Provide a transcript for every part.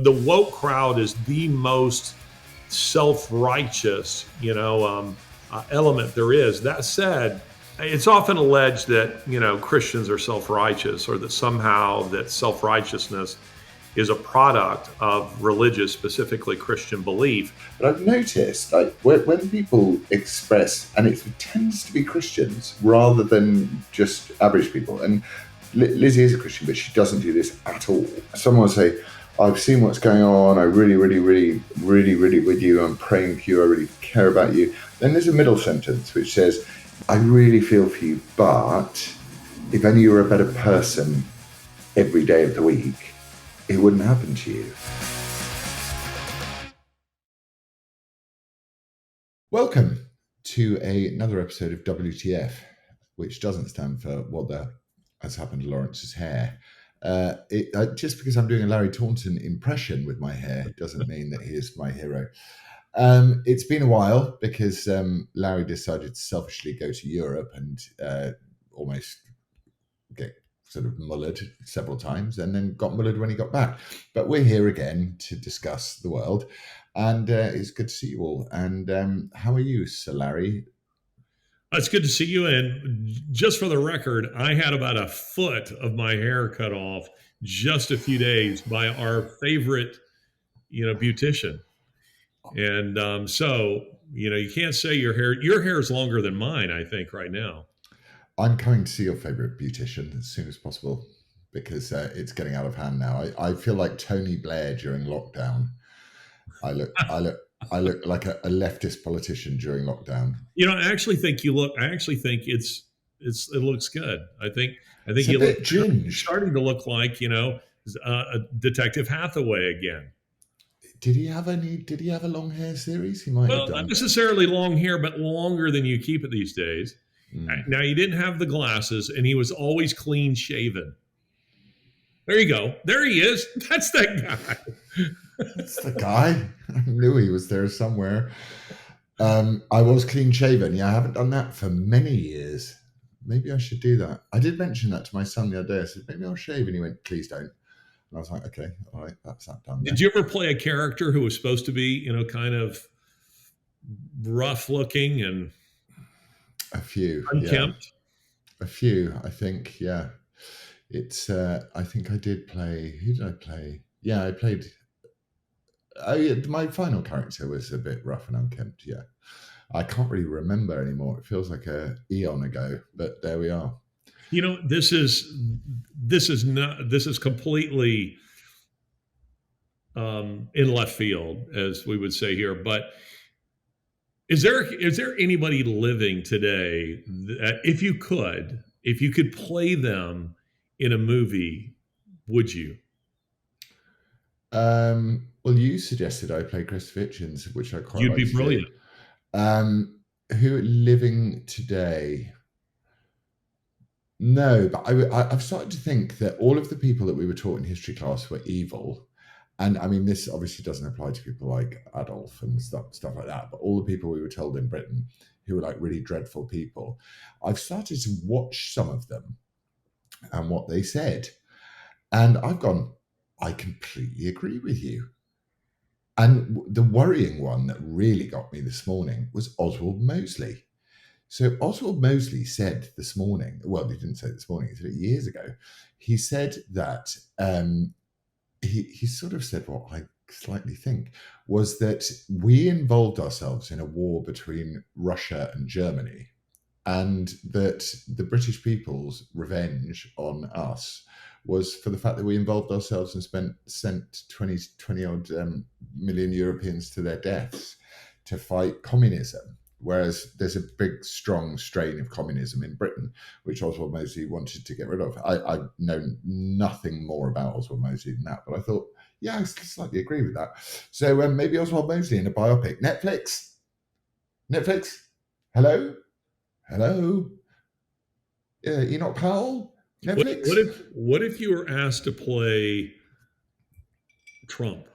the woke crowd is the most self-righteous, element there is. That said, it's often alleged that, Christians are self-righteous, or that somehow that self-righteousness is a product of religious, specifically Christian belief. But I've noticed, like, when people express, and it tends to be Christians rather than just average people, and Lizzie is a Christian, but she doesn't do this at all. Someone will say, I've seen what's going on, I really with you, I'm praying for you, I really care about you. Then there's a middle sentence which says, I really feel for you, but if only you were a better person every day of the week, it wouldn't happen to you. Welcome to another episode of WTF, which doesn't stand for what has happened to Laurence's hair. Just because I'm doing a Larry Taunton impression with my hair doesn't mean that he is my hero. It's been a while because Larry decided to selfishly go to Europe and almost get sort of mullered several times, and then got mullered when he got back. But we're here again to discuss the world, and it's good to see you all. And how are you, Sir Larry? It's good to see you. And just for the record, I had about a foot of my hair cut off just a few days by our favorite, beautician. And so, you can't say your hair is longer than mine, I think, right now. I'm coming to see your favorite beautician as soon as possible because it's getting out of hand now. I feel like Tony Blair during lockdown. I look like a leftist politician during lockdown. I actually think it looks good. I think it's you look ginge. Starting to look like, a Detective Hathaway again. Did he have a long hair series? He might have done. Not necessarily long hair, but longer than you keep it these days. Now, he didn't have the glasses, and he was always clean shaven. There you go. There he is. That's that guy. That's the guy. I knew he was there somewhere. I was clean shaven. Yeah, I haven't done that for many years. Maybe I should do that. I did mention that to my son the other day. I said, maybe I'll shave. And he went, please don't. And I was like, okay, all right, that's that done. Did you ever play a character who was supposed to be, kind of rough looking and a few unkempt? Yeah. A few, I think. Yeah, it's. I think I did play. Who did I play? Yeah, I played. My final character was a bit rough and unkempt. Yeah, I can't really remember anymore. It feels like a eon ago, but there we are. This is completely in left field, as we would say here. But is there anybody living today that if you could play them in a movie, would you? Well, you suggested I play Christopher Hitchens, which I quite You'd like be brilliant. Who living today? No, but I've started to think that all of the people that we were taught in history class were evil. And I mean, this obviously doesn't apply to people like Adolf and stuff like that, but all the people we were told in Britain who were like really dreadful people, I've started to watch some of them and what they said. And I've gone, I completely agree with you. And the worrying one that really got me this morning was Oswald Mosley. So Oswald Mosley said this morning, well, he didn't say it this morning, he said it years ago. He said that he sort of said what I slightly think was that we involved ourselves in a war between Russia and Germany, and that the British people's revenge on us was for the fact that we involved ourselves and sent 20 odd million Europeans to their deaths to fight communism. Whereas there's a big, strong strain of communism in Britain, which Oswald Mosley wanted to get rid of. I know nothing more about Oswald Mosley than that, but I thought, yeah, I slightly agree with that. So maybe Oswald Mosley in a biopic. Netflix? Hello? Enoch Powell? Netflix? What if you were asked to play Trump?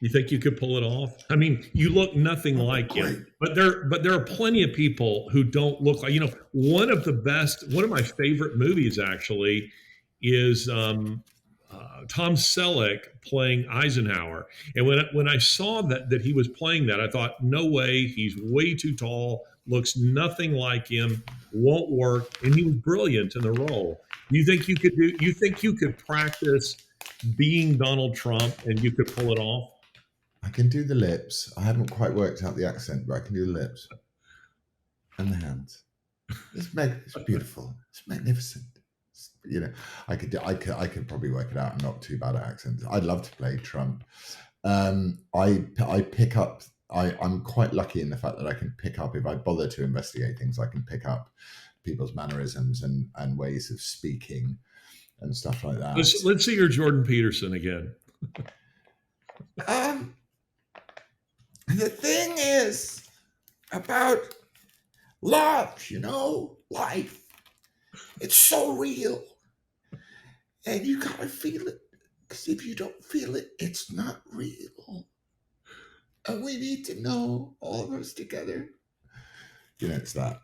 You think you could pull it off? I mean, you look nothing like him, but there are plenty of people who don't look like, one of my favorite movies actually is Tom Selleck playing Eisenhower. And when I saw that he was playing that, I thought, no way, he's way too tall, looks nothing like him, won't work. And he was brilliant in the role. You think you could practice being Donald Trump and you could pull it off? I can do the lips. I haven't quite worked out the accent, but I can do the lips and the hands. It's beautiful. It's magnificent. I could probably work it out. I'm not too bad at accents. I'd love to play Trump. I pick up. I'm quite lucky in the fact that I can pick up, if I bother to investigate things, I can pick up people's mannerisms and ways of speaking and stuff like that. Let's see your Jordan Peterson again. The thing is about love, life. It's so real. And you gotta feel it. Because if you don't feel it, it's not real. And we need to know, all of us together. It's that.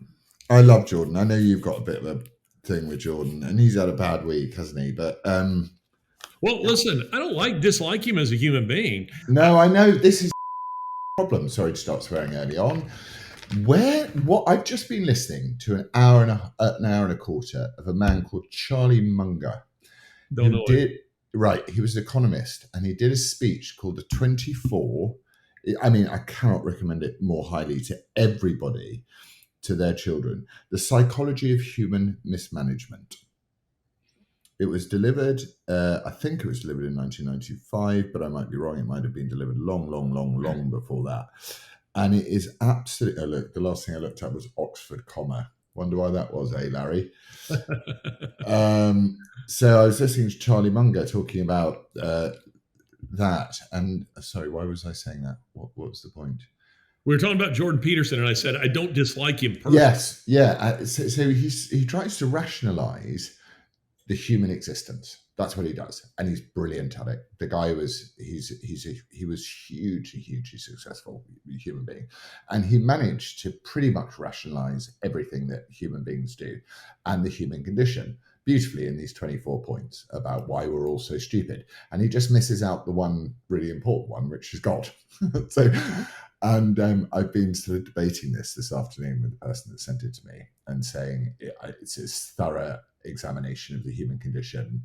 I love Jordan. I know you've got a bit of a thing with Jordan, and he's had a bad week, hasn't he? But well, listen, I don't dislike him as a human being. No, I know this is a problem. Sorry to start swearing early on. I've just been listening to an hour and a quarter of a man called Charlie Munger. Right, he was an economist, and he did a speech called the 24. I mean, I cannot recommend it more highly to everybody, to their children. The Psychology of Human Mismanagement. It was delivered, I think it was delivered in 1995, but I might be wrong. It might have been delivered long before that. And it is absolutely, look, the last thing I looked at was Oxford comma. Wonder why that was, Larry? So I was listening to Charlie Munger talking about that. And sorry, why was I saying that? What was the point? We were talking about Jordan Peterson, and I said, I don't dislike him personally. Yes, yeah. So he tries to rationalize the human existence. That's what he does, and he's brilliant at it. The guy was hugely successful human being, and he managed to pretty much rationalize everything that human beings do and the human condition beautifully in these 24 points about why we're all so stupid. And he just misses out the one really important one, which is God. I've been sort of debating this afternoon with the person that sent it to me and saying it's this thorough examination of the human condition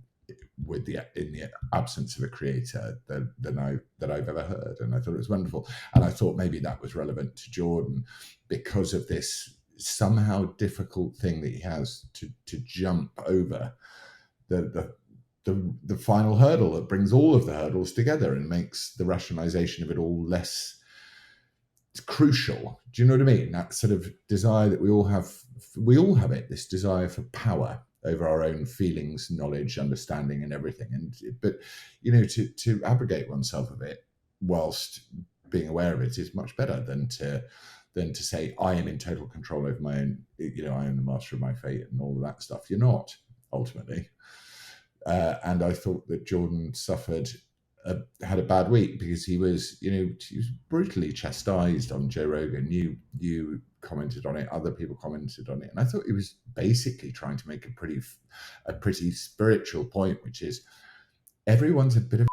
in the absence of a creator that I've ever heard. And I thought it was wonderful. And I thought maybe that was relevant to Jordan because of this somehow difficult thing that he has to jump over the final hurdle that brings all of the hurdles together and makes the rationalization of it all less crucial. Do you know what I mean? That sort of desire that we all have it, this desire for power over our own feelings, knowledge, understanding, and everything. But to abrogate oneself of it whilst being aware of it is much better than to say I am in total control over my own. I am the master of my fate and all of that stuff. You're not, ultimately. And I thought that Jordan had a bad week because he was brutally chastised on Joe Rogan. You commented on it, other people commented on it, and I thought he was basically trying to make a pretty spiritual point, which is everyone's a bit of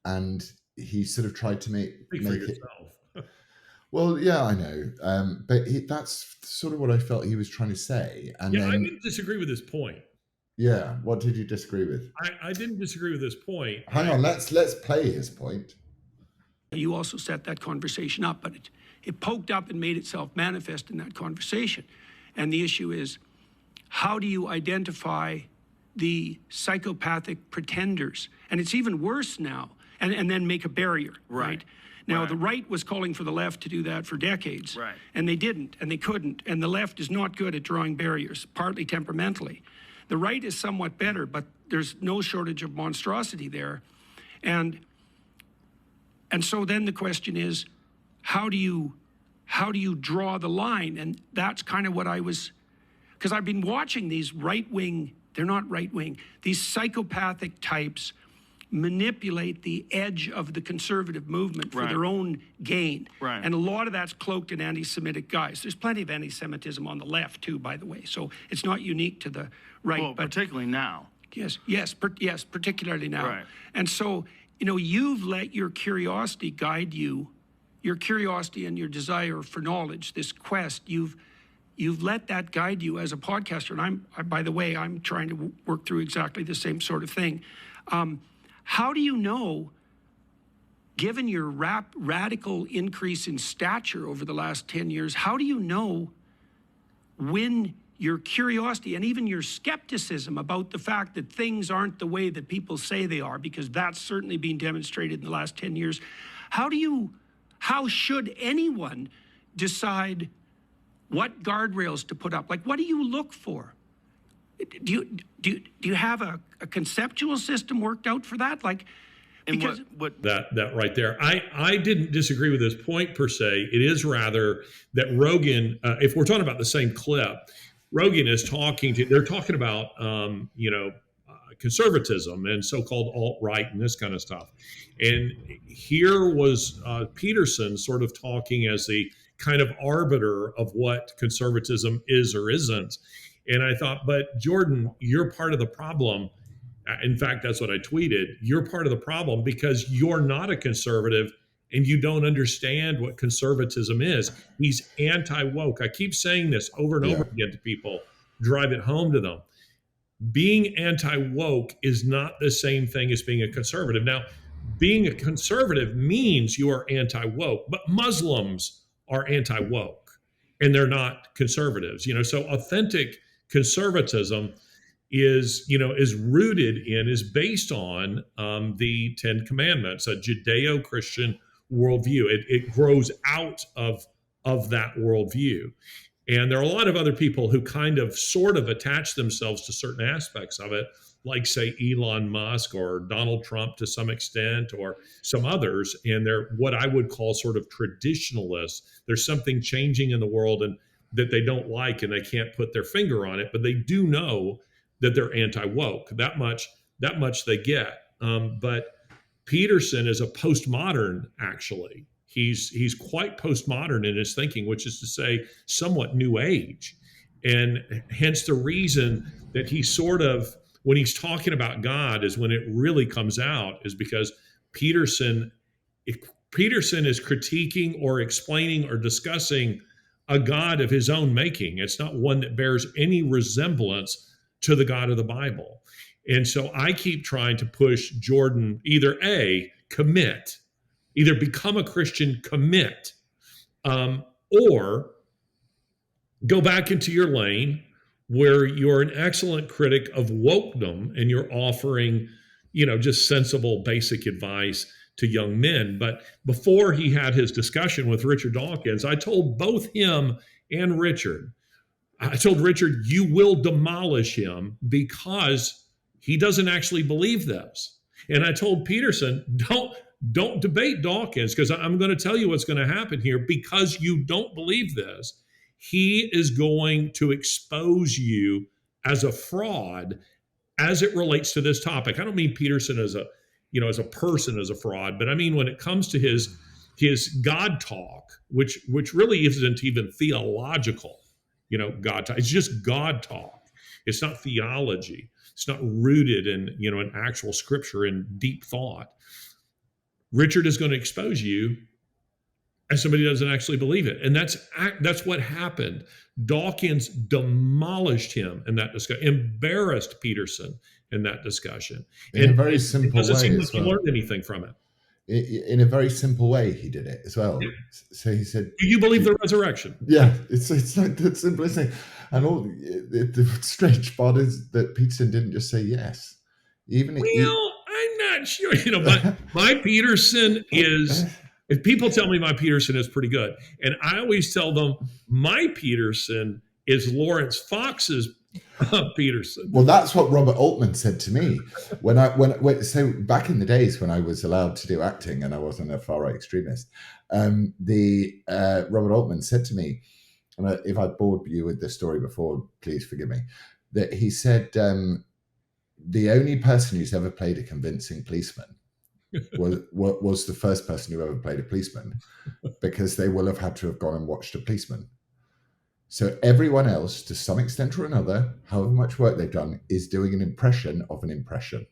and he sort of tried to make it. Well, yeah, I know, but that's sort of what I felt he was trying to say. And I didn't disagree with his point. Yeah, what did you disagree with? I didn't disagree with his point. Hang on, let's play his point. You also set that conversation up, but it poked up and made itself manifest in that conversation. And the issue is, how do you identify the psychopathic pretenders? And it's even worse now, and then make a barrier, right? Now, the right was calling for the left to do that for decades, and they didn't, and they couldn't. And the left is not good at drawing barriers, partly temperamentally. The right is somewhat better, but there's no shortage of monstrosity there. And so then the question is, how do you draw the line? And that's kind of what I was, because I've been watching these right-wing, they're not right-wing, these psychopathic types manipulate the edge of the conservative movement for their own gain. And a lot of that's cloaked in anti-Semitic guys. There's plenty of anti-Semitism on the left too, by the way. So it's not unique to the right. Well, but particularly now. Yes, particularly now. Right. And so, you've let your curiosity guide you, your curiosity and your desire for knowledge, this quest, you've let that guide you as a podcaster. And by the way, I'm trying to work through exactly the same sort of thing. How do you know, given your radical increase in stature over the last 10 years, how do you know when your curiosity and even your skepticism about the fact that things aren't the way that people say they are, because that's certainly been demonstrated in the last 10 years, how should anyone decide what guardrails to put up? Like, what do you look for? Do you have a conceptual system worked out for that? Like, And because what That right there. I didn't disagree with this point per se. It is rather that Rogan, if we're talking about the same clip, Rogan is they're talking about, conservatism and so-called alt-right and this kind of stuff. And here was Peterson sort of talking as the kind of arbiter of what conservatism is or isn't. And I thought, but Jordan, you're part of the problem. In fact, that's what I tweeted. You're part of the problem because you're not a conservative and you don't understand what conservatism is. He's anti-woke. I keep saying this over and over again to people, drive it home to them. Being anti-woke is not the same thing as being a conservative. Now, being a conservative means you are anti-woke, but Muslims are anti-woke and they're not conservatives. So authentic conservatism is rooted in, is based on the 10 Commandments, a Judeo-Christian worldview. It grows out of that worldview. And there are a lot of other people who kind of sort of attach themselves to certain aspects of it, like, say, Elon Musk or Donald Trump to some extent, or some others. And they're what I would call sort of traditionalists. There's something changing in the world and that they don't like, and they can't put their finger on it, but they do know that they're anti-woke. That much they get. But Peterson is a postmodern, actually. He's quite postmodern in his thinking, which is to say somewhat new age. And hence the reason that he sort of, when he's talking about God, is when it really comes out, is because Peterson is critiquing or explaining or discussing a God of his own making. It's not one that bears any resemblance to the God of the Bible. And so I keep trying to push Jordan, either commit, either become a Christian, commit, or go back into your lane where you're an excellent critic of wokedom and you're offering, just sensible, basic advice to young men. But before he had his discussion with Richard Dawkins, I told both him and Richard, you will demolish him because he doesn't actually believe this. And I told Peterson, don't debate Dawkins, because I'm going to tell you what's going to happen here. Because you don't believe this, he is going to expose you as a fraud as it relates to this topic. I don't mean Peterson as a person as a fraud, but I mean when it comes to his God talk, which really isn't even theological. God talk. It's just God talk. It's not theology. It's not rooted in, an actual scripture and deep thought. Richard is going to expose you as somebody who doesn't actually believe it. And that's what happened. Dawkins demolished him in that discussion, embarrassed Peterson in that discussion. In a very simple way. It doesn't seem like he learned anything from it. In a very simple way, he did it as well. Yeah. So he said, "Do you believe the resurrection?" Yeah, it's like the simplest thing. And the strange part is that Peterson didn't just say yes. I'm not sure. My Peterson is. If people tell me my Peterson is pretty good, and I always tell them my Peterson is Laurence Fox's Peterson. Well, that's what Robert Altman said to me so back in the days when I was allowed to do acting and I wasn't a far right extremist. Robert Altman said to me, and if I bored you with this story before, please forgive me, that he said the only person who's ever played a convincing policeman was the first person who ever played a policeman, because they will have had to have gone and watched a policeman. So everyone else, to some extent or another, however much work they've done, is doing an impression of an impression.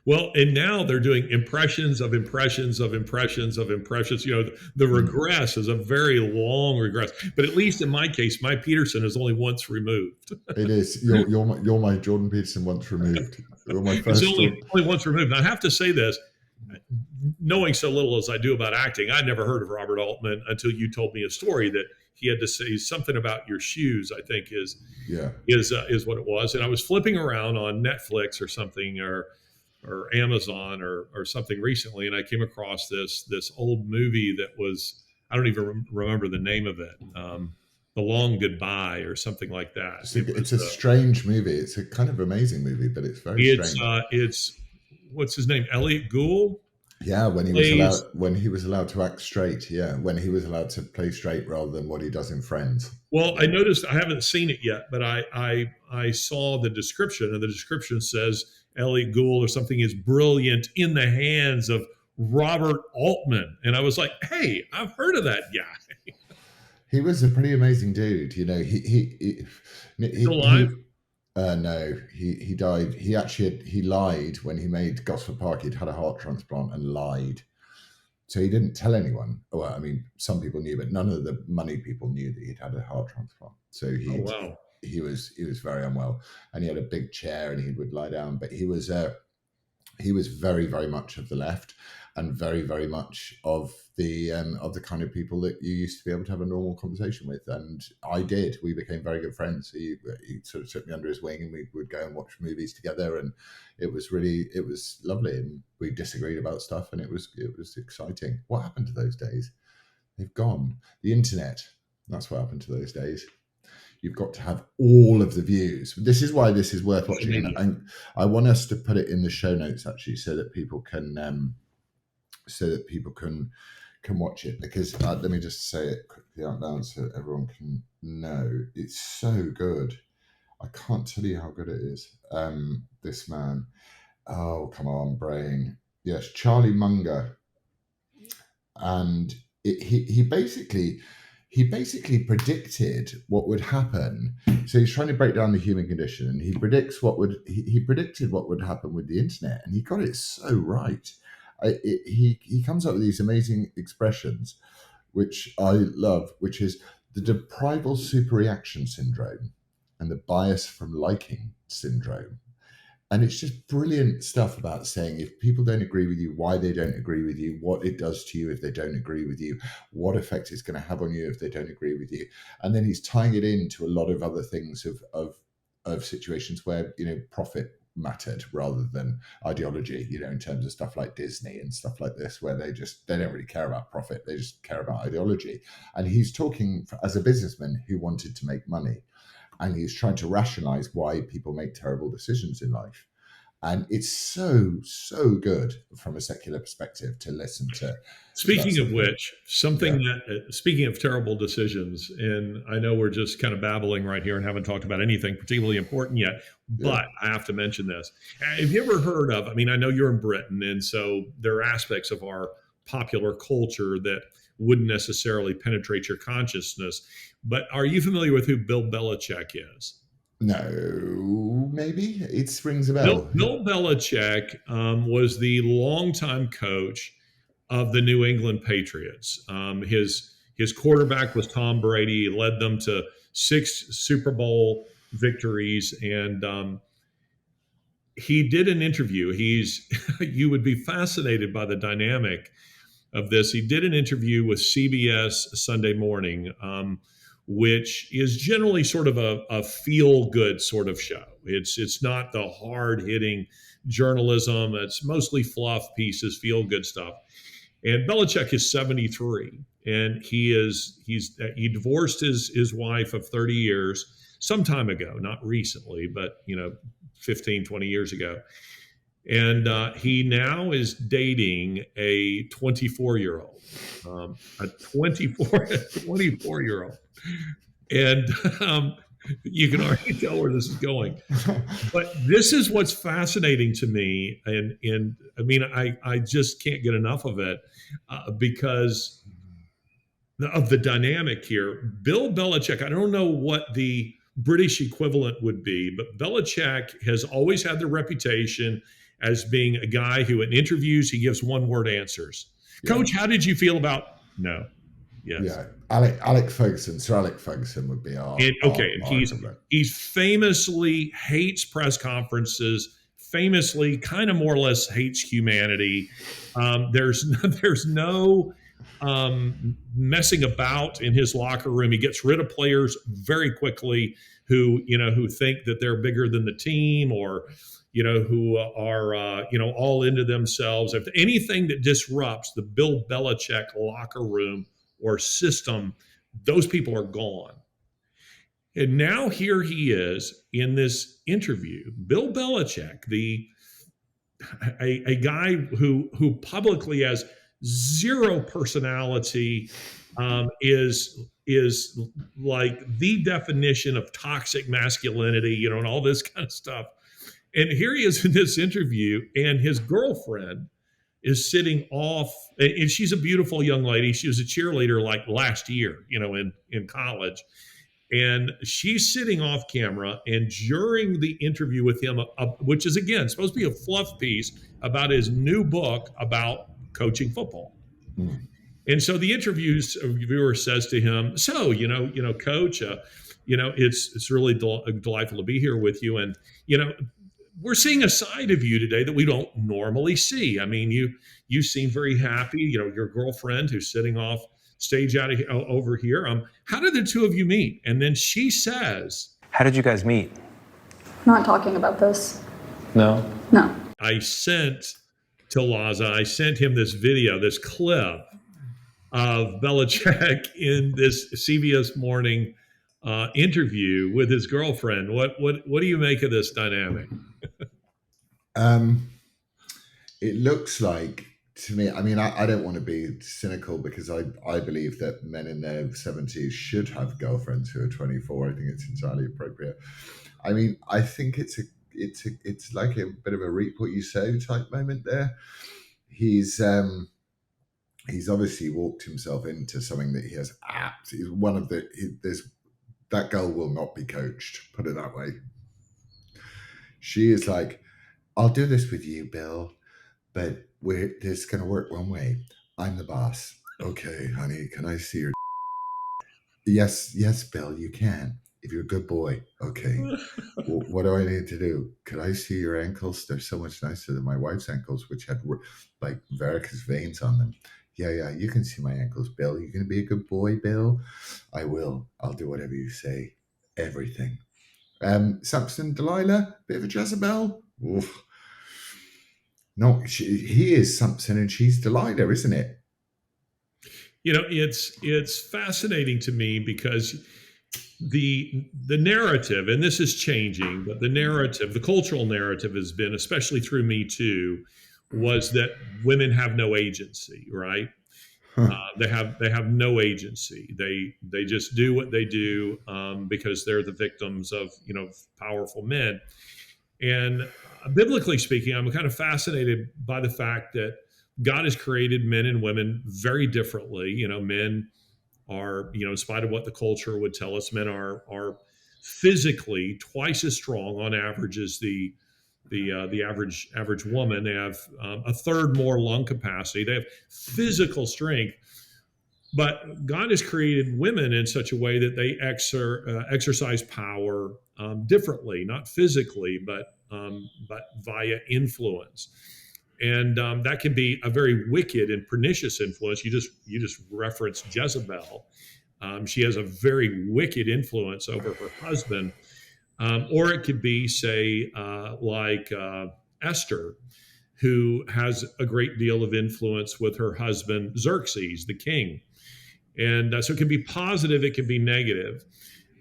Well, and now they're doing impressions of impressions of impressions of impressions. The regress is a very long regress. But at least in my case, my Peterson is only once removed. It is. You're my Jordan Peterson once removed. You're my first. It's only once removed. And I have to say this, knowing so little as I do about acting, I'd never heard of Robert Altman until you told me a story that he had to say something about your shoes, I think is what it was. And I was flipping around on Netflix or something, or Amazon or something recently, and I came across this old movie that was, I don't even remember the name of it, The Long Goodbye or something like that. It's a strange movie. It's a kind of amazing movie, but it's very strange. It's what's his name, Elliot Gould. Yeah, when he was allowed to act straight. Yeah, when he was allowed to play straight rather than what he does in Friends. Well, I noticed, I haven't seen it yet, but I saw the description, and the description says Elliot Gould or something is brilliant in the hands of Robert Altman, and I was like, hey, I've heard of that guy. He was a pretty amazing dude. He Still alive? No, he died. He lied when he made Gosford Park. He'd had a heart transplant and lied. So he didn't tell anyone. Well, I mean, some people knew, but none of the money people knew that he'd had a heart transplant. So he was very unwell, and he had a big chair and he would lie down. But he was very, very much of the left, and very, very much of the kind of people that you used to be able to have a normal conversation with. And I did. We became very good friends. He sort of took me under his wing, and we would go and watch movies together, and it was lovely. And we disagreed about stuff, and it was exciting. What happened to those days? They've gone. The internet. That's what happened to those days. You've got to have all of the views. This is why this is worth watching. And I want us to put it in the show notes, actually, so that people can watch it. Because let me just say it quickly out loud so everyone can know. It's so good. I can't tell you how good it is. This man. Oh, come on, brain. Yes, Charlie Munger. And he basically predicted what would happen. So he's trying to break down the human condition, and he predicted what would happen with the internet, and he got it so right. He comes up with these amazing expressions, which I love, which is the deprival superreaction syndrome and the bias from liking syndrome. And it's just brilliant stuff about saying, if people don't agree with you, why they don't agree with you, what it does to you if they don't agree with you, what effect it's going to have on you if they don't agree with you. And then he's tying it into a lot of other things of situations where, profit mattered rather than ideology, in terms of stuff like Disney and stuff like this, where they don't really care about profit. They just care about ideology. And he's talking as a businessman who wanted to make money. And he's trying to rationalize why people make terrible decisions in life. And it's so, so good from a secular perspective to listen to. Speaking of which, speaking of terrible decisions, and I know we're just kind of babbling right here and haven't talked about anything particularly important yet, but I have to mention this. Have you ever heard of, I know you're in Britain, and so there are aspects of our popular culture that wouldn't necessarily penetrate your consciousness. But are you familiar with who Bill Belichick is? No, maybe. It rings a bell. Bill Belichick was the longtime coach of the New England Patriots. His quarterback was Tom Brady. He led them to 6 Super Bowl victories. And he did an interview. You would be fascinated by the dynamic of this. He did an interview with CBS Sunday Morning, which is generally sort of a feel-good sort of show. It's not the hard-hitting journalism. It's mostly fluff pieces, feel-good stuff. And Belichick is 73, and he divorced his wife of 30 years some time ago, not recently, but 15, 20 years ago. And he now is dating a 24-year-old, a 24-year-old. And you can already tell where this is going. But this is what's fascinating to me. And I just can't get enough of it because of the dynamic here. Bill Belichick, I don't know what the British equivalent would be, but Belichick has always had the reputation as being a guy who in interviews, he gives one word answers. Yeah. Coach, how did you feel about no? Yes. Yeah, Alec Ferguson, Sir Alec Ferguson would be our And equivalent. he's famously hates press conferences, famously kind of more or less hates humanity. There's no messing about in his locker room. He gets rid of players very quickly who think that they're bigger than the team, or who are all into themselves. If anything that disrupts the Bill Belichick locker room or system, those people are gone. And now here he is in this interview, Bill Belichick, a guy who publicly has zero personality, is like the definition of toxic masculinity, and all this kind of stuff. And here he is in this interview, and his girlfriend is sitting off, and she's a beautiful young lady. She was a cheerleader like last year, in college. And she's sitting off camera, and during the interview with him, which is again supposed to be a fluff piece about his new book about coaching football. And so the interviewer says to him, "So, Coach, it's really delightful to be here with you, and we're seeing a side of you today that we don't normally see. I mean, you seem very happy. Your girlfriend who's sitting off stage over here. How did the two of you meet?" And then she says, "How did you guys meet?" Not talking about this. No? No. I sent him this video, this clip of Belichick in this CBS Morning interview with his girlfriend. What do you make of this dynamic? It looks like, to me, I mean, I don't want to be cynical, because I believe that men in their 70s should have girlfriends who are 24. I think it's entirely appropriate. I mean, I think it's like a bit of a reap what you sow type moment there. He's obviously walked himself into something that he has that girl will not be coached, put it that way. She is like, "I'll do this with you, Bill, but this is going to work one way. I'm the boss. Okay, honey, can I see your Yes, Bill, you can. If you're a good boy. Okay. What do I need to do? Could I see your ankles? They're so much nicer than my wife's ankles, which had like varicose veins on them. Yeah, you can see my ankles, Bill. You going to be a good boy, Bill? I will. I'll do whatever you say. Everything. Samson, Delilah, bit of a Jezebel. Oof. No, he is Samson and she's Delilah, isn't it? It's fascinating to me, because the narrative, and this is changing, but the cultural narrative has been, especially through Me Too, was that women have no agency, right? They have no agency. They just do what they do because they're the victims of powerful men. And biblically speaking, I'm kind of fascinated by the fact that God has created men and women very differently. Men are, in spite of what the culture would tell us, men are physically twice as strong on average as the average woman. They have a third more lung capacity. They have physical strength. But God has created women in such a way that they exercise power differently, not physically, but via influence. And that can be a very wicked and pernicious influence. You just referenced Jezebel. She has a very wicked influence over her husband. Or it could be, say, like Esther, who has a great deal of influence with her husband, Xerxes, the king. And so it can be positive, it can be negative.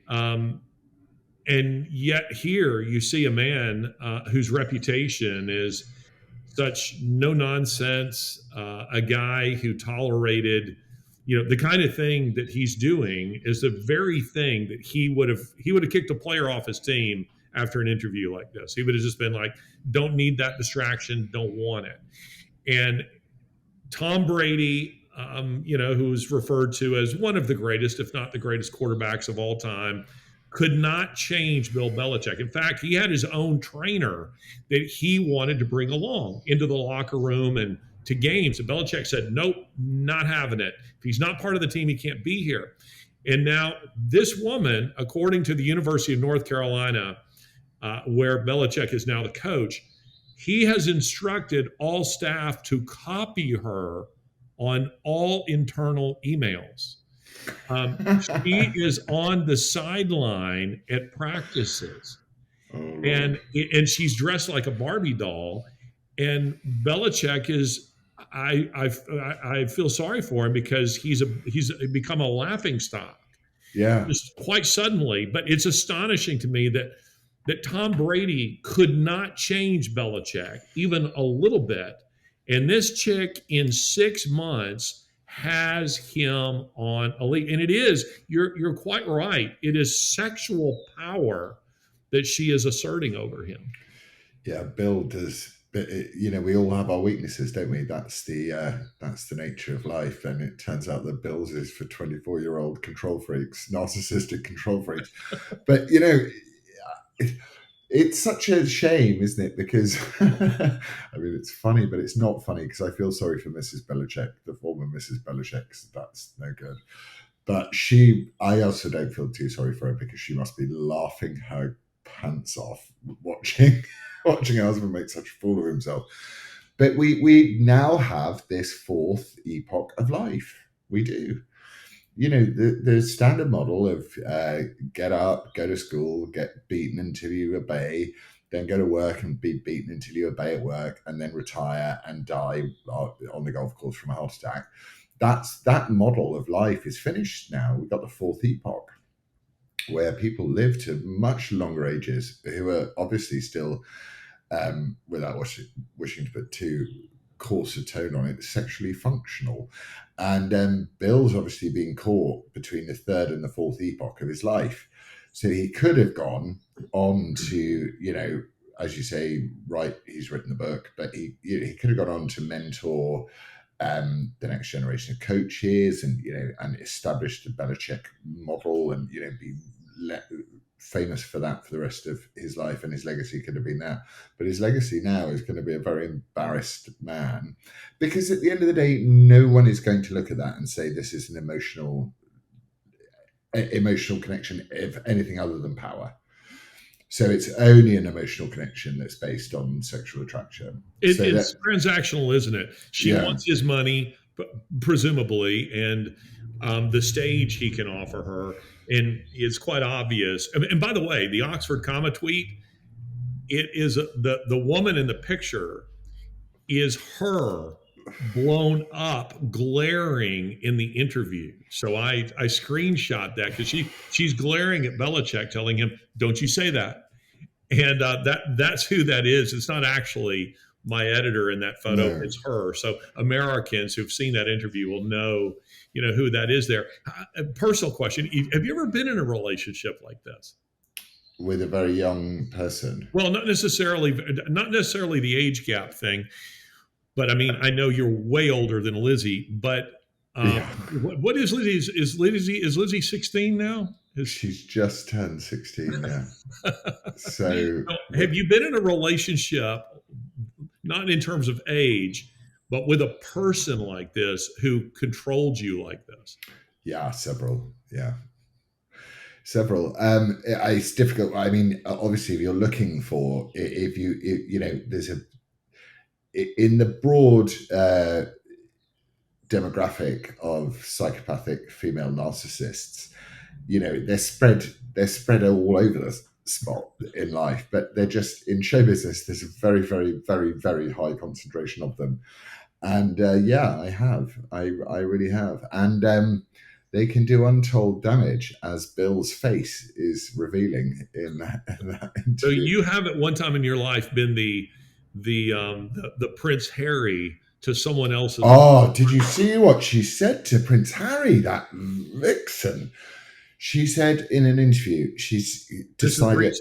And yet here you see a man whose reputation is such no nonsense, a guy who tolerated, the kind of thing that he's doing is the very thing that he would have kicked a player off his team after an interview like this. He would have just been like, don't need that distraction, don't want it. And Tom Brady who's referred to as one of the greatest, if not the greatest quarterbacks of all time, could not change Bill Belichick. In fact, he had his own trainer that he wanted to bring along into the locker room and to games. And Belichick said, nope, not having it. If he's not part of the team, he can't be here. And now this woman, according to the University of North Carolina, where Belichick is now the coach, he has instructed all staff to copy her on all internal emails. She is on the sideline at practices, and she's dressed like a Barbie doll. And Belichick is, I feel sorry for him because he's become a laughing stock. Yeah, Just quite suddenly. But it's astonishing to me that Tom Brady could not change Belichick even a little bit. And this chick in 6 months has him on a lead. And it is, you're quite right. It is sexual power that she is asserting over him. Yeah, Bill does. But we all have our weaknesses, don't we? That's the nature of life. And it turns out that Bill's is for 24-year-old control freaks, narcissistic control freaks. But it's such a shame, isn't it? Because I mean, it's funny, but it's not funny because I feel sorry for Mrs. Belichick, the former Mrs. Belichick. That's no good. But I also don't feel too sorry for her because she must be laughing her pants off watching her husband make such a fool of himself. But we now have this fourth epoch of life. We do. The standard model of get up, go to school, get beaten until you obey, then go to work and be beaten until you obey at work, and then retire and die on the golf course from a heart attack. That model of life is finished now. We've got the fourth epoch where people live to much longer ages who are obviously still, without wishing to put too coarse a tone on it, sexually functional. And Bill's obviously being caught between the third and the fourth epoch of his life. So he could have gone on to, as you say, right, he's written the book, but he could have gone on to mentor the next generation of coaches and establish the Belichick model and, be famous for that for the rest of his life, and his legacy could have been that. But his legacy now is going to be a very embarrassed man, because at the end of the day, no one is going to look at that and say this is an emotional connection of anything other than power. So it's only an emotional connection that's based on sexual attraction. It's transactional, isn't it? She wants his money, presumably, and the stage he can offer her. And it's quite obvious. And by the way, the Oxford comma tweet, it is the woman in the picture is her blown up, glaring in the interview. So I screenshot that because she's glaring at Belichick, telling him, "Don't you say that." And that's who that is. It's not actually my editor in that photo. No. It's her. So Americans who've seen that interview will know, who that is there. A personal question. Have you ever been in a relationship like this? With a very young person? Well, not necessarily the age gap thing, but I mean, I know you're way older than Lizzie, but what is Lizzie? Is Lizzie 16 now? She's just turned 16, yeah. So have you been in a relationship, not in terms of age, but with a person like this who controlled you like this? Yeah, several. Yeah. Several. It's difficult. I mean, obviously, if you're looking for, there's in the broad demographic of psychopathic female narcissists, they're spread all over the spot in life, but they're just in show business. There's a very, very, very, very high concentration of them. And I really have. And they can do untold damage, as Bill's face is revealing in that interview. So you have at one time in your life been the Prince Harry to someone else's. Oh, did you see what she said to Prince Harry? That vixen. She said in an interview, she's decided,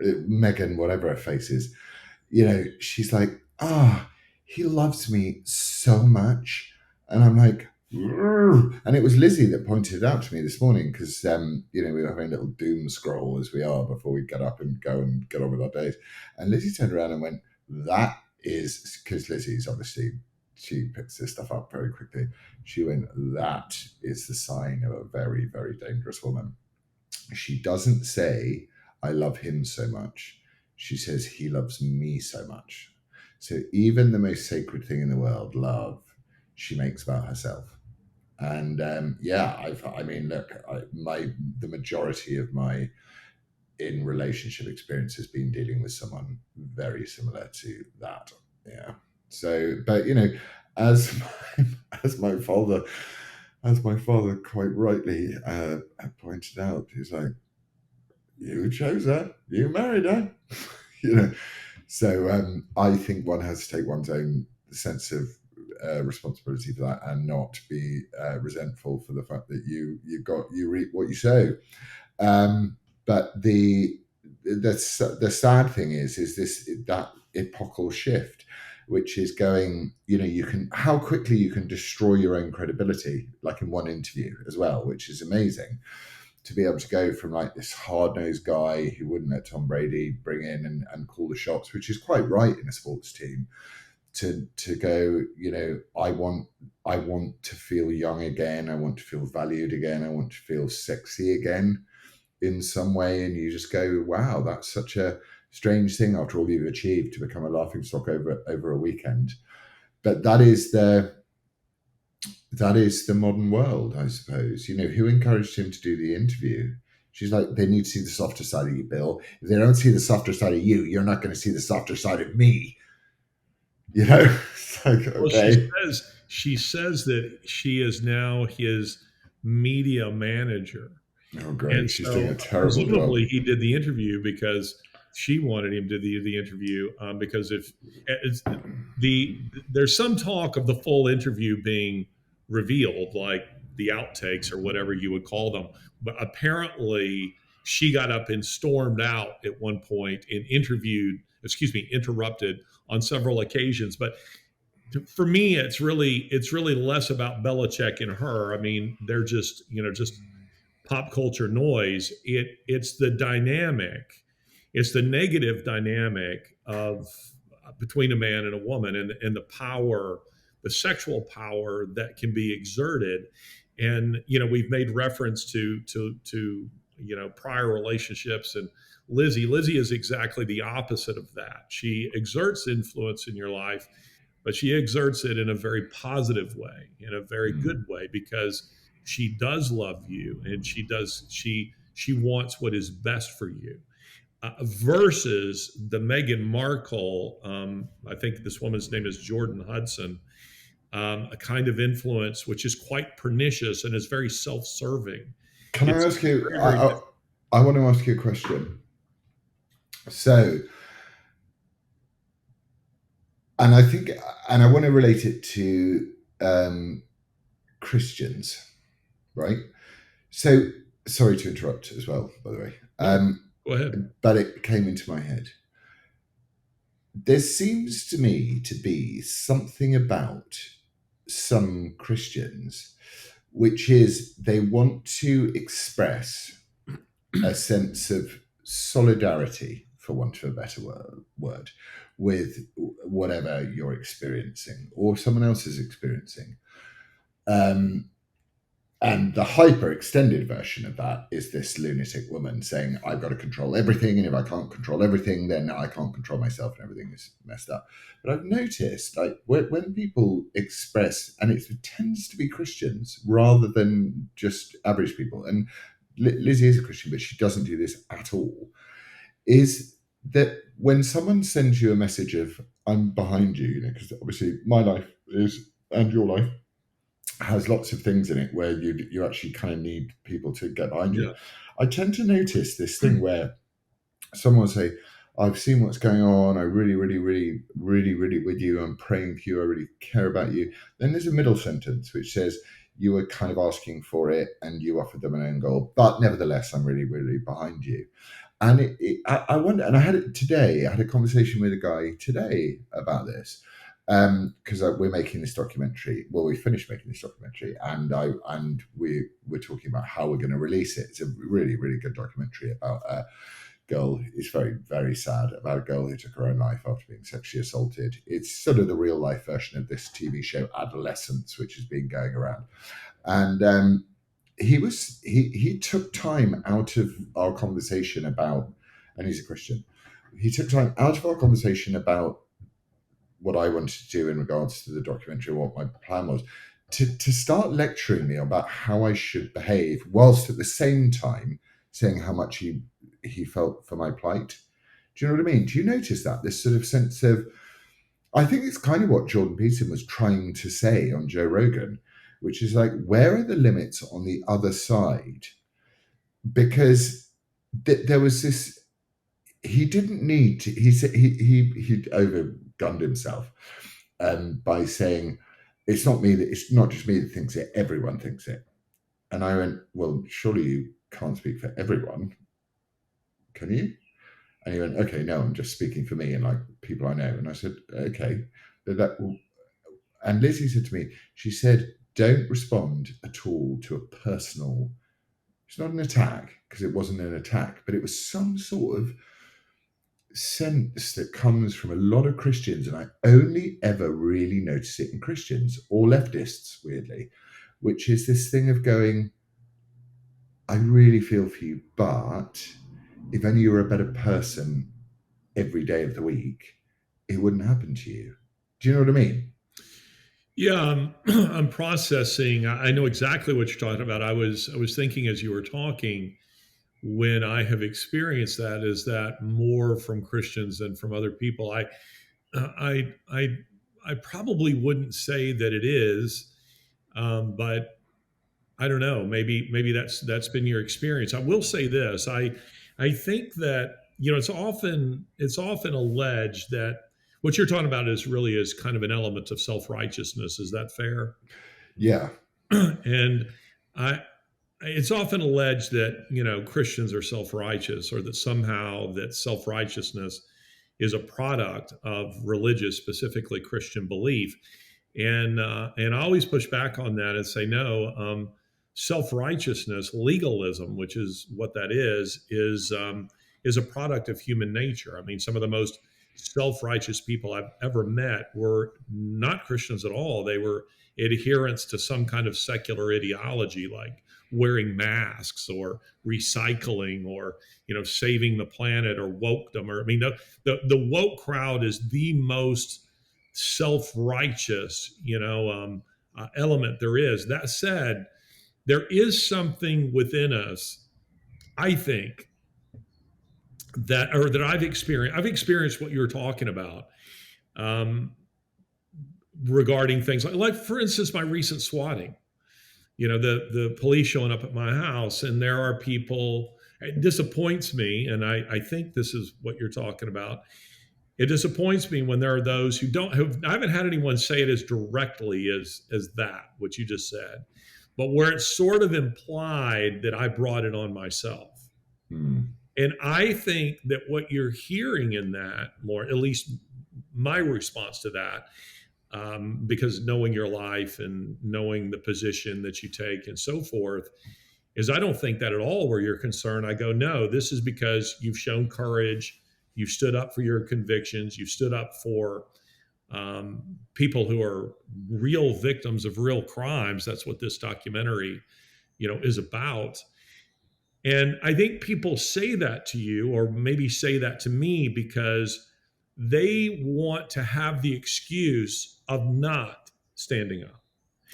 Meghan, whatever her face is, she's like, he loves me so much. And I'm like, And it was Lizzie that pointed it out to me this morning because, we were having a little doom scroll as we are before we get up and go and get on with our days. And Lizzie turned around and went, that is, because Lizzie's obviously, she picks this stuff up very quickly. She went, that is the sign of a very, very dangerous woman. She doesn't say, I love him so much. She says, he loves me so much. So even the most sacred thing in the world, love, she makes about herself. And the majority of my in relationship experience has been dealing with someone very similar to that. Yeah. So, but as my father quite rightly pointed out, he's like, you chose her, you married her, So I think one has to take one's own sense of responsibility for that and not be resentful for the fact that you reap what you sow. But the sad thing is that epochal shift, which is going, how quickly you can destroy your own credibility, like in one interview as well, which is amazing. To be able to go from like this hard-nosed guy who wouldn't let Tom Brady bring in and call the shots, which is quite right in a sports team, to go, I want to feel young again. I want to feel valued again. I want to feel sexy again in some way. And you just go, wow, that's such a strange thing after all you've achieved to become a laughingstock over a weekend. But that is the modern world, I suppose. Who encouraged him to do the interview? She's like, they need to see the softer side of you, Bill. If they don't see the softer side of you, you're not going to see the softer side of me. It's like, okay. Well, she says that she is now his media manager. Oh, great. And she's so doing a terrible presumably job. he did the interview because she wanted him to do the interview, because there's some talk of the full interview being revealed, like the outtakes or whatever you would call them. But apparently she got up and stormed out at one point and interrupted on several occasions. But for me, it's really less about Belichick and her. I mean, they're just pop culture noise. It's the dynamic. It's the negative dynamic of between a man and a woman, and the power, the sexual power that can be exerted. And we've made reference to prior relationships, and Lizzie is exactly the opposite of that. She exerts influence in your life, but she exerts it in a very positive way, in a very good way, because she does love you, and she wants what is best for you. Versus the Meghan Markle, I think this woman's name is Jordan Hudson, a kind of influence which is quite pernicious and is very self-serving. Can I ask you? I want to ask you a question. So, and I want to relate it to Christians, right? So, sorry to interrupt as well, by the way. Go ahead. But it came into my head. There seems to me to be something about some Christians, which is they want to express a sense of solidarity, for want of a better word, with whatever you're experiencing or someone else is experiencing. And the hyper extended version of that is this lunatic woman saying, I've got to control everything. And if I can't control everything, then I can't control myself and everything is messed up. But I've noticed, like, when people express, and it tends to be Christians rather than just average people. And Lizzie is a Christian, but she doesn't do this at all. Is that when someone sends you a message of, I'm behind you, because obviously my life is, and your life has lots of things in it where you actually kind of need people to get behind you. I tend to notice this thing where someone will say, I've seen what's going on. I really, really, really, really, really with you. I'm praying for you. I really care about you. Then there's a middle sentence which says, you were kind of asking for it and you offered them an own goal, but nevertheless, I'm really, really behind you. And I wonder, and I had a conversation with a guy today about this. because we're making this documentary. Well, we finished making this documentary, and we're talking about how we're going to release it. It's a really, really good documentary about a girl. It's very, very sad, about a girl who took her own life after being sexually assaulted. It's sort of the real life version of this TV show Adolescence, which has been going around. And he took time out of our conversation about, and he's a Christian. He took time out of our conversation about what I wanted to do in regards to the documentary, what my plan was, to start lecturing me about how I should behave, whilst at the same time saying how much he felt for my plight. Do you know what I mean? Do you notice that? This sort of sense of, I think it's kind of what Jordan Peterson was trying to say on Joe Rogan, which is like, where are the limits on the other side? Because there was this, he didn't need to, he said he overgunned himself by saying, it's not just me that thinks it, everyone thinks it. And I went, well, surely you can't speak for everyone, can you? And he went, okay, no, I'm just speaking for me and like people I know. And I said, okay. And Lizzie said to me, she said, don't respond at all to a personal, it's not an attack, because it wasn't an attack, but it was some sort of sense that comes from a lot of Christians, and I only ever really notice it in Christians or leftists, weirdly, which is this thing of going, I really feel for you, but if only you were a better person every day of the week, it wouldn't happen to you. Do you know what I mean? Yeah, I'm processing. I know exactly what you're talking about. I was thinking as you were talking, when I have experienced that, is that more from Christians than from other people. I probably wouldn't say that it is, but I don't know. Maybe that's been your experience. I will say this. I think that it's often alleged that what you're talking about is kind of an element of self-righteousness. Is that fair? Yeah. And it's often alleged that Christians are self-righteous, or that somehow that self-righteousness is a product of religious, specifically Christian belief. And I always push back on that and say no. Self-righteousness, legalism, which is what that is a product of human nature. I mean, some of the most self-righteous people I've ever met were not Christians at all. They were adherents to some kind of secular ideology, like wearing masks or recycling or saving the planet or wokedom. Or I mean, the woke crowd is the most self-righteous element there is. That said, there is something within us, I think, that I've experienced. I've experienced what you're talking about regarding things like, for instance, my recent swatting. The police showing up at my house, and there are people. It disappoints me, and I think this is what you're talking about. It disappoints me when there are those who don't have. I haven't had anyone say it as directly as that, what you just said, but where it's sort of implied that I brought it on myself. And I think that what you're hearing in that, Laurence, at least my response to that, because knowing your life and knowing the position that you take and so forth, is I don't think that at all where you're concerned. I go, no, this is because you've shown courage. You've stood up for your convictions. You've stood up for people who are real victims of real crimes. That's what this documentary, is about. And I think people say that to you, or maybe say that to me, because they want to have the excuse of not standing up.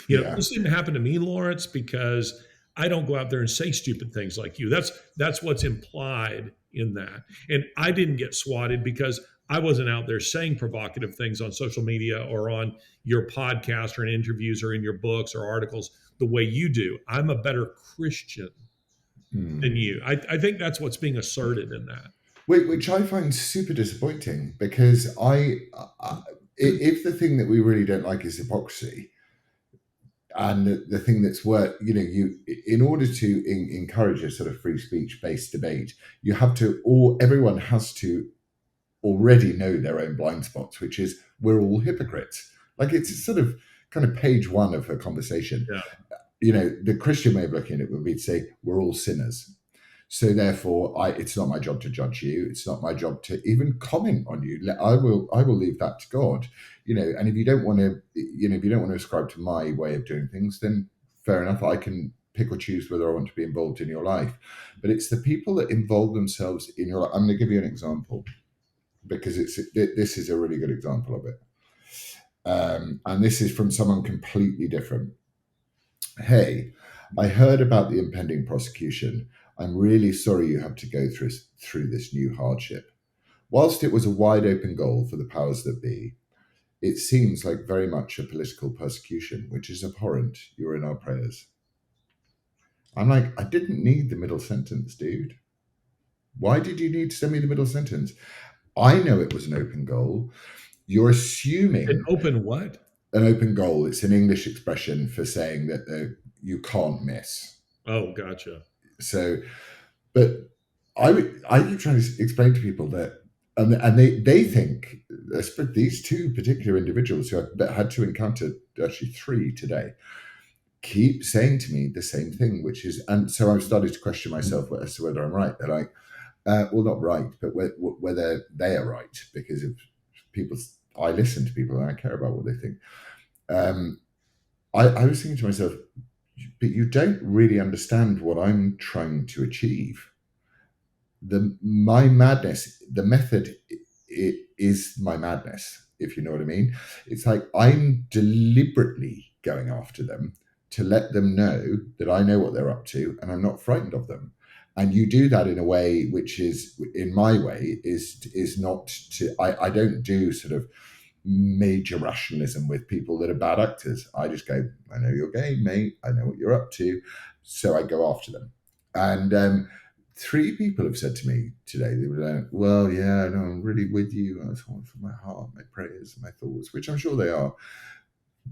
This didn't happen to me, Laurence, because I don't go out there and say stupid things like you. That's what's implied in that. And I didn't get swatted because I wasn't out there saying provocative things on social media or on your podcast or in interviews or in your books or articles the way you do. I'm a better Christian than you. I think that's what's being asserted in that. Which I find super disappointing, because if the thing that we really don't like is hypocrisy, and the thing that's worth, in order to encourage a sort of free speech based debate, you have to, everyone has to already know their own blind spots, which is we're all hypocrites. Like, it's sort of kind of page one of her conversation. Yeah. You know, the Christian way of looking at it would be to say we're all sinners. So therefore, it's not my job to judge you. It's not my job to even comment on you. I will leave that to God. You know, and if you don't want to ascribe to my way of doing things, then fair enough. I can pick or choose whether I want to be involved in your life. But it's the people that involve themselves in your life. I'm going to give you an example because this is a really good example of it. And this is from someone completely different. Hey, I heard about the impending prosecution. I'm really sorry you have to go through this new hardship. Whilst it was a wide open goal for the powers that be, it seems like very much a political persecution, which is abhorrent. You're in our prayers. I'm like, I didn't need the middle sentence, dude. Why did you need to send me the middle sentence? I know it was an open goal. You're assuming An open what? An open goal. It's an English expression for saying that you can't miss. Oh, gotcha. So, but I keep trying to explain to people that, and they think, these two particular individuals who I had to encounter, actually three today, keep saying to me the same thing, which is, and so I've started to question myself as to whether I'm right. They're like, well, not right, but whether they are right, because of people. I listen to people and I care about what they think. I was thinking to myself, but you don't really understand what I'm trying to achieve. My madness, the method, it is my madness, if you know what I mean. It's like I'm deliberately going after them to let them know that I know what they're up to and I'm not frightened of them. And you do that in a way which is, in my way, is not to. I don't do sort of major rationalism with people that are bad actors. I just go, I know your game, mate. I know what you're up to, so I go after them. And three people have said to me today, they were like, well, yeah, no, I'm really with you. I was from my heart, my prayers, my thoughts, which I'm sure they are.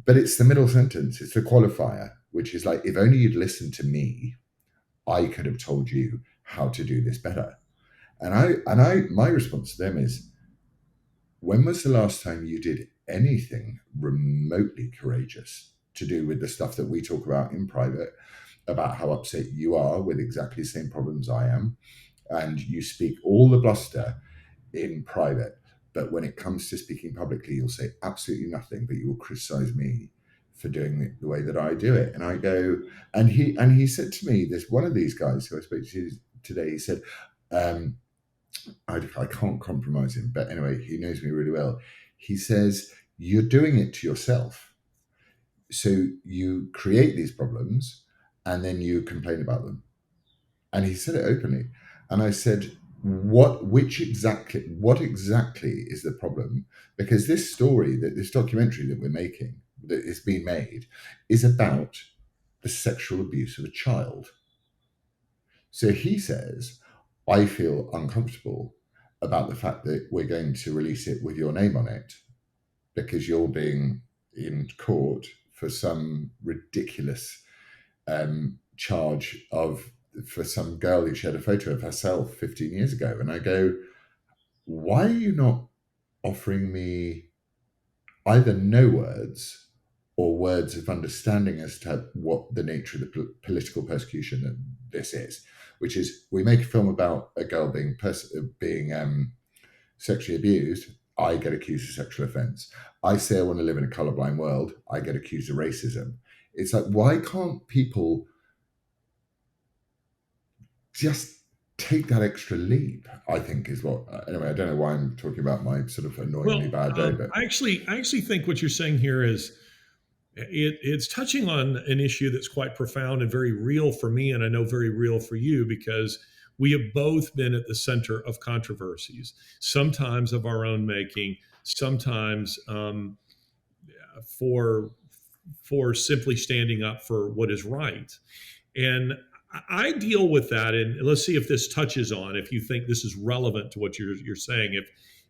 But it's the middle sentence. It's the qualifier, which is like, if only you'd listened to me, I could have told you how to do this better. And my response to them is, when was the last time you did anything remotely courageous to do with the stuff that we talk about in private, about how upset you are with exactly the same problems I am, and you speak all the bluster in private, but when it comes to speaking publicly, you'll say absolutely nothing, but you will criticize me for doing it the way that I do it. And I go, and he said to me, there's one of these guys who I spoke to today, he said, I can't compromise him, but anyway, he knows me really well. He says, you're doing it to yourself. So you create these problems and then you complain about them. And he said it openly. And I said, what exactly is the problem? Because this documentary that we're making, that is being made, is about the sexual abuse of a child. So he says, I feel uncomfortable about the fact that we're going to release it with your name on it because you're being in court for some ridiculous charge for some girl who shared a photo of herself 15 years ago. And I go, why are you not offering me either no words or words of understanding as to what the nature of the political persecution that this is, which is, we make a film about a girl being sexually abused, I get accused of sexual offence. I say I want to live in a colourblind world, I get accused of racism. It's like, why can't people just take that extra leap? I think is what. Anyway, I don't know why I'm talking about my sort of annoyingly bad day, but I actually think what you're saying here is it's touching on an issue that's quite profound and very real for me, and I know very real for you, because we have both been at the center of controversies, sometimes of our own making, sometimes for simply standing up for what is right. And I deal with that, and let's see if this touches on, if you think this is relevant to what you're saying.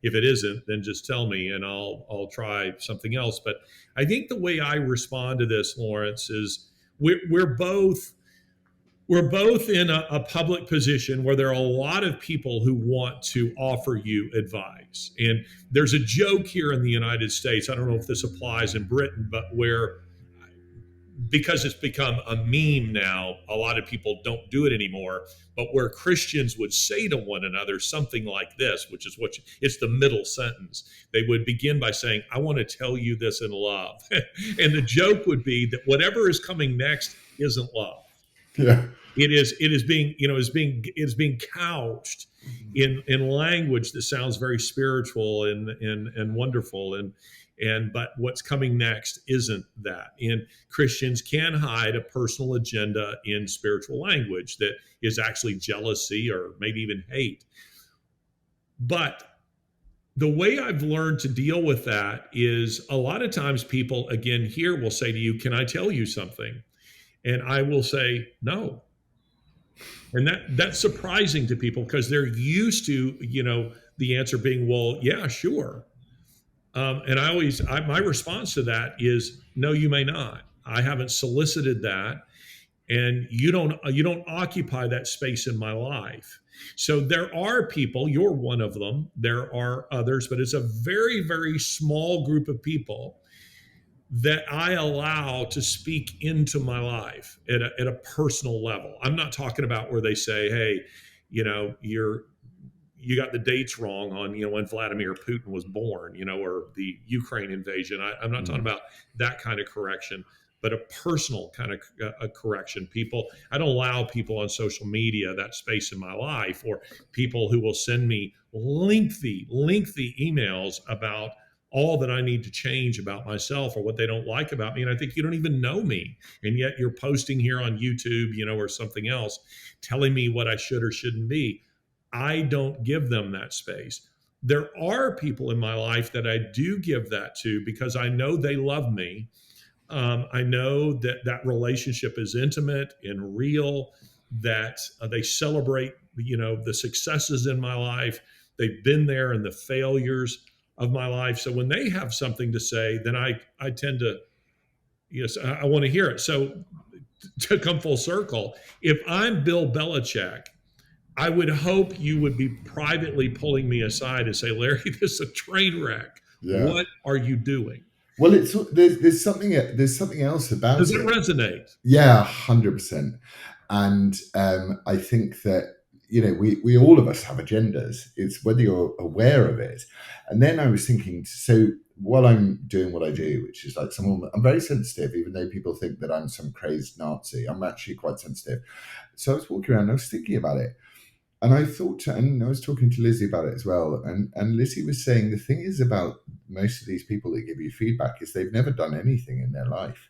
If it isn't, then just tell me and I'll try something else. But I think the way I respond to this, Laurence, is we're both we're both in a public position where there are a lot of people who want to offer you advice. And there's a joke here in the United States. I don't know if this applies in Britain, but where, because it's become a meme now, a lot of people don't do it anymore. But where Christians would say to one another something like this, which is it's the middle sentence. They would begin by saying, I want to tell you this in love. And the joke would be that whatever is coming next isn't love. Yeah. It is being couched in language that sounds very spiritual and wonderful, but what's coming next isn't that. And Christians can hide a personal agenda in spiritual language that is actually jealousy or maybe even hate. But the way I've learned to deal with that is a lot of times people, again, here will say to you, can I tell you something? And I will say, no. And that's surprising to people because they're used to, the answer being, well, yeah, sure. And my response to that is, no, you may not. I haven't solicited that. And you don't occupy that space in my life. So there are people, you're one of them. There are others, but it's a very, very small group of people that I allow to speak into my life at a personal level. I'm not talking about where they say, hey, you got the dates wrong on, when Vladimir Putin was born, or the Ukraine invasion. I'm not talking about that kind of correction, but a personal kind of a correction. I don't allow people on social media that space in my life, or people who will send me lengthy emails about all that I need to change about myself or what they don't like about me. And I think you don't even know me. And yet you're posting here on YouTube, or something else, telling me what I should or shouldn't be. I don't give them that space. There are people in my life that I do give that to because I know they love me. I know that relationship is intimate and real, that they celebrate, the successes in my life. They've been there in the failures of my life. So when they have something to say, then I tend to, yes, I want to hear it. So to come full circle, if I'm Bill Belichick, I would hope you would be privately pulling me aside and say, Larry, this is a train wreck. Yeah. What are you doing? Well, there's something else about it. Does it resonate? Yeah, 100%. And I think that we all of us have agendas. It's whether you're aware of it. And then I was thinking, so while I'm doing what I do, which is like I'm very sensitive, even though people think that I'm some crazed Nazi. I'm actually quite sensitive. So I was walking around, and I was thinking about it. And I thought, and I was talking to Lizzie about it as well. And Lizzie was saying the thing is about most of these people that give you feedback is they've never done anything in their life.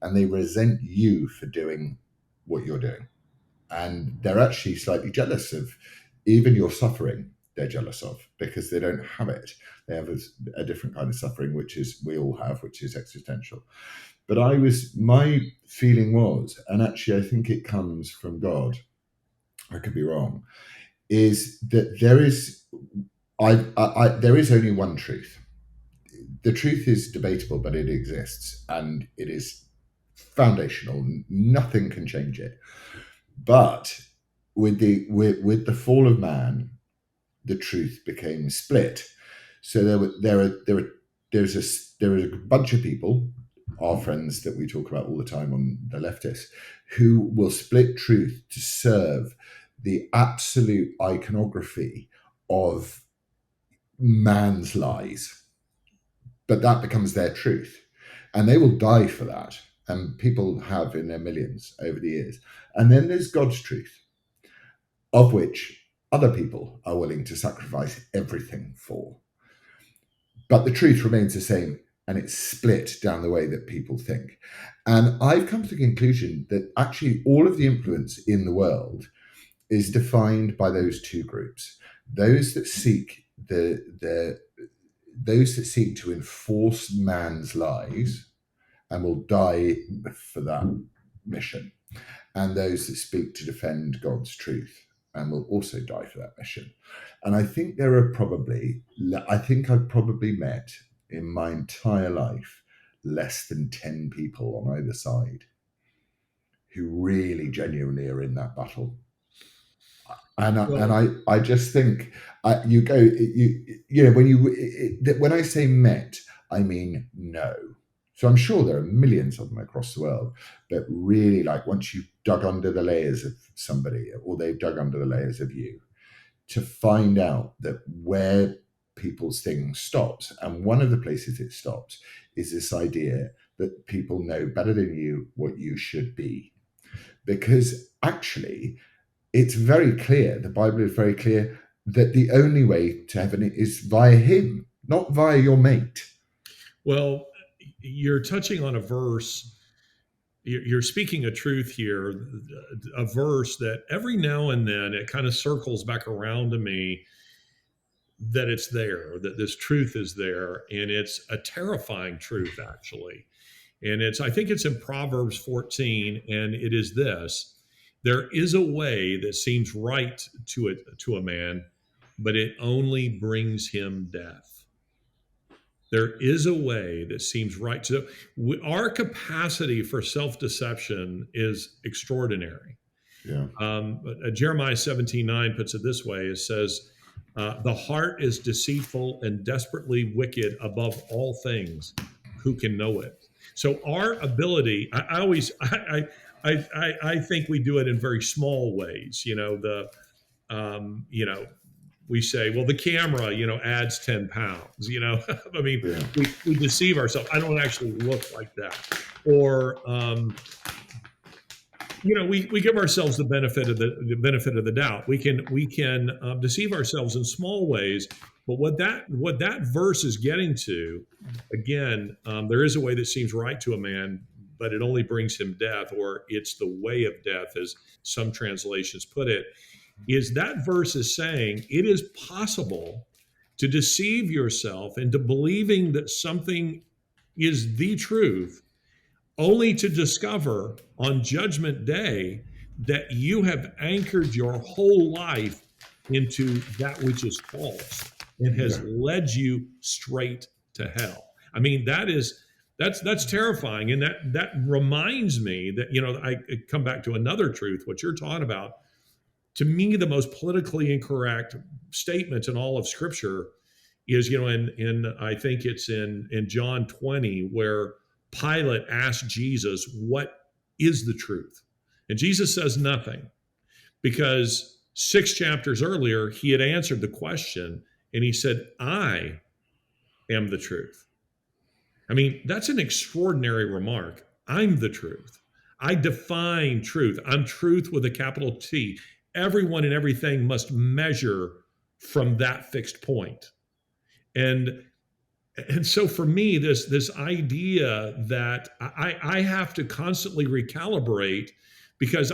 And they resent you for doing what you're doing. And they're actually slightly jealous of even your suffering. They're jealous of because they don't have it. They have a different kind of suffering, which is we all have, which is existential. But my feeling was, and actually I think it comes from God, I could be wrong, is that there is only one truth. The truth is debatable, but it exists, and it is foundational. Nothing can change it. But with the fall of man, the truth became split. So there's a bunch of people, our friends that we talk about all the time on the leftists, who will split truth to serve the absolute iconography of man's lies. But that becomes their truth. And they will die for that. And people have in their millions over the years. And then there's God's truth, of which other people are willing to sacrifice everything for. But the truth remains the same, and it's split down the way that people think. And I've come to the conclusion that actually all of the influence in the world is defined by those two groups. Those that seek those that seek to enforce man's lies and will die for that mission, and those that speak to defend God's truth and will also die for that mission. And I think I've probably met in my entire life less than 10 people on either side who really genuinely are in that battle. And Well, I just think you go you know when I say met, I mean no. So I'm sure there are millions of them across the world, but really, like, once you've dug under the layers of somebody, or they've dug under the layers of you, to find out that where people's thing stops, and one of the places it stops is this idea that people know better than you what you should be, because actually it's very clear, the Bible is very clear, that the only way to heaven is via him, not via your mate. well, you're touching on a verse. You're speaking a truth here, a verse that every now and then it kind of circles back around to me, that it's there, that this truth is there, and it's a terrifying truth, actually. And I think it's in Proverbs 14, and it is this: there is a way that seems right to a man, but it only brings him death. There is a way that seems right. So our capacity for self-deception is extraordinary. Yeah. Jeremiah 17:9 puts it this way: it says, the heart is deceitful and desperately wicked above all things. Who can know it? So our ability, I always, I think we do it in very small ways. We say, well, the camera, adds 10 pounds, I mean, Yeah. we deceive ourselves. I don't actually look like that. Or, we give ourselves the benefit of the doubt. We can deceive ourselves in small ways, but what that verse is getting to, again, there is a way that seems right to a man, but it only brings him death, or it's the way of death, as some translations put it. Is that verse is saying it is possible to deceive yourself into believing that something is the truth, only to discover on Judgment Day that you have anchored your whole life into that which is false and has led you straight to hell. I mean, that's terrifying, and that reminds me that I come back to another truth, what you're talking about. To me, the most politically incorrect statement in all of Scripture is, in I think it's in John 20, where Pilate asked Jesus, what is the truth? And Jesus says nothing, because 6 chapters earlier, he had answered the question, and he said, I am the truth. I mean, that's an extraordinary remark. I'm the truth. I define truth. I'm truth with a capital T. Everyone and everything must measure from that fixed point. And so for me, this idea that I have to constantly recalibrate, because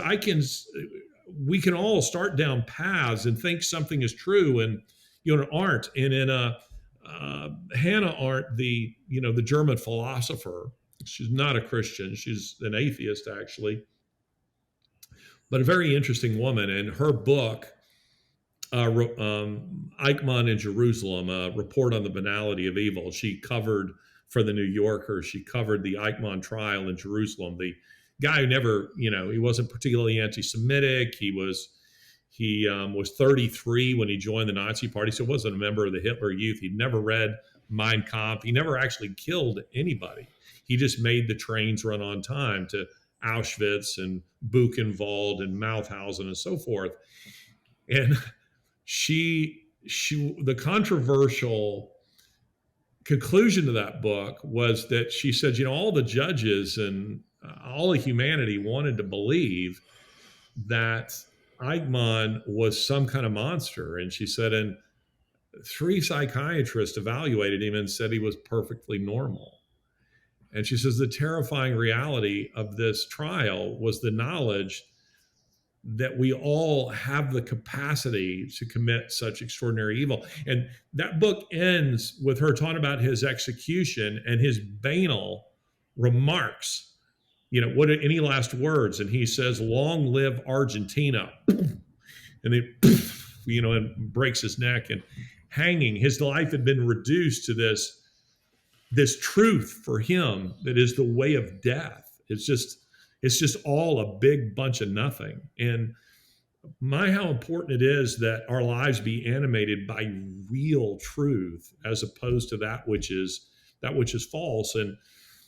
we can all start down paths and think something is true and aren't. And in Hannah Arendt, the German philosopher, she's not a Christian, she's an atheist actually, but a very interesting woman. And her book, Eichmann in Jerusalem, a report on the banality of evil, she covered for the New Yorker. She covered the Eichmann trial in Jerusalem. The guy who never, he wasn't particularly anti-Semitic. He was 33 when he joined the Nazi Party, so he wasn't a member of the Hitler Youth. He'd never read Mein Kampf. He never actually killed anybody. He just made the trains run on time to Auschwitz and Buchenwald and Mauthausen and so forth. And the controversial conclusion to that book was that she said, all the judges and all of humanity wanted to believe that Eichmann was some kind of monster. And she said, and 3 psychiatrists evaluated him and said he was perfectly normal. And she says the terrifying reality of this trial was the knowledge that we all have the capacity to commit such extraordinary evil. And that book ends with her talking about his execution and his banal remarks. What are any last words? And he says, long live Argentina. And then, and breaks his neck, and hanging. His life had been reduced to this truth for him that is the way of death. It's It's just all a big bunch of nothing. And how important it is that our lives be animated by real truth as opposed to that which is false. And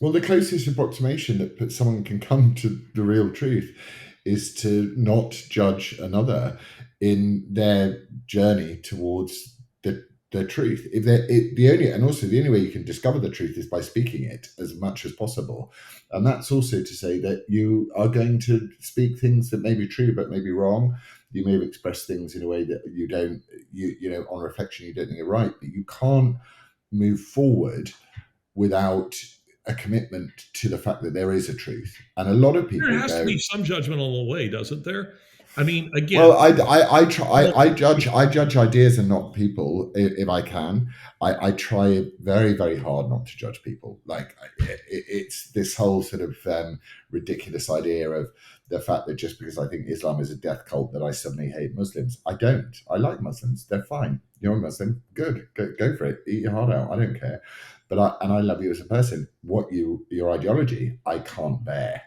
Well, the closest approximation that someone can come to the real truth is to not judge another in their journey towards the truth. The only way you can discover the truth is by speaking it as much as possible, and that's also to say that you are going to speak things that may be true but may be wrong. You may have expressed things in a way that on reflection, you don't think are right, but you can't move forward without a commitment to the fact that there is a truth. And a lot of people there has to be some judgment along the way, doesn't there? I mean, again, well, I judge ideas and not people if I can. I try very, very hard not to judge people. Like it's this whole sort of ridiculous idea of the fact that just because I think Islam is a death cult that I suddenly hate Muslims. I don't. I like Muslims. They're fine. You're a Muslim. Good. Go for it. Eat your heart out. I don't care. But I love you as a person. Your ideology, I can't bear.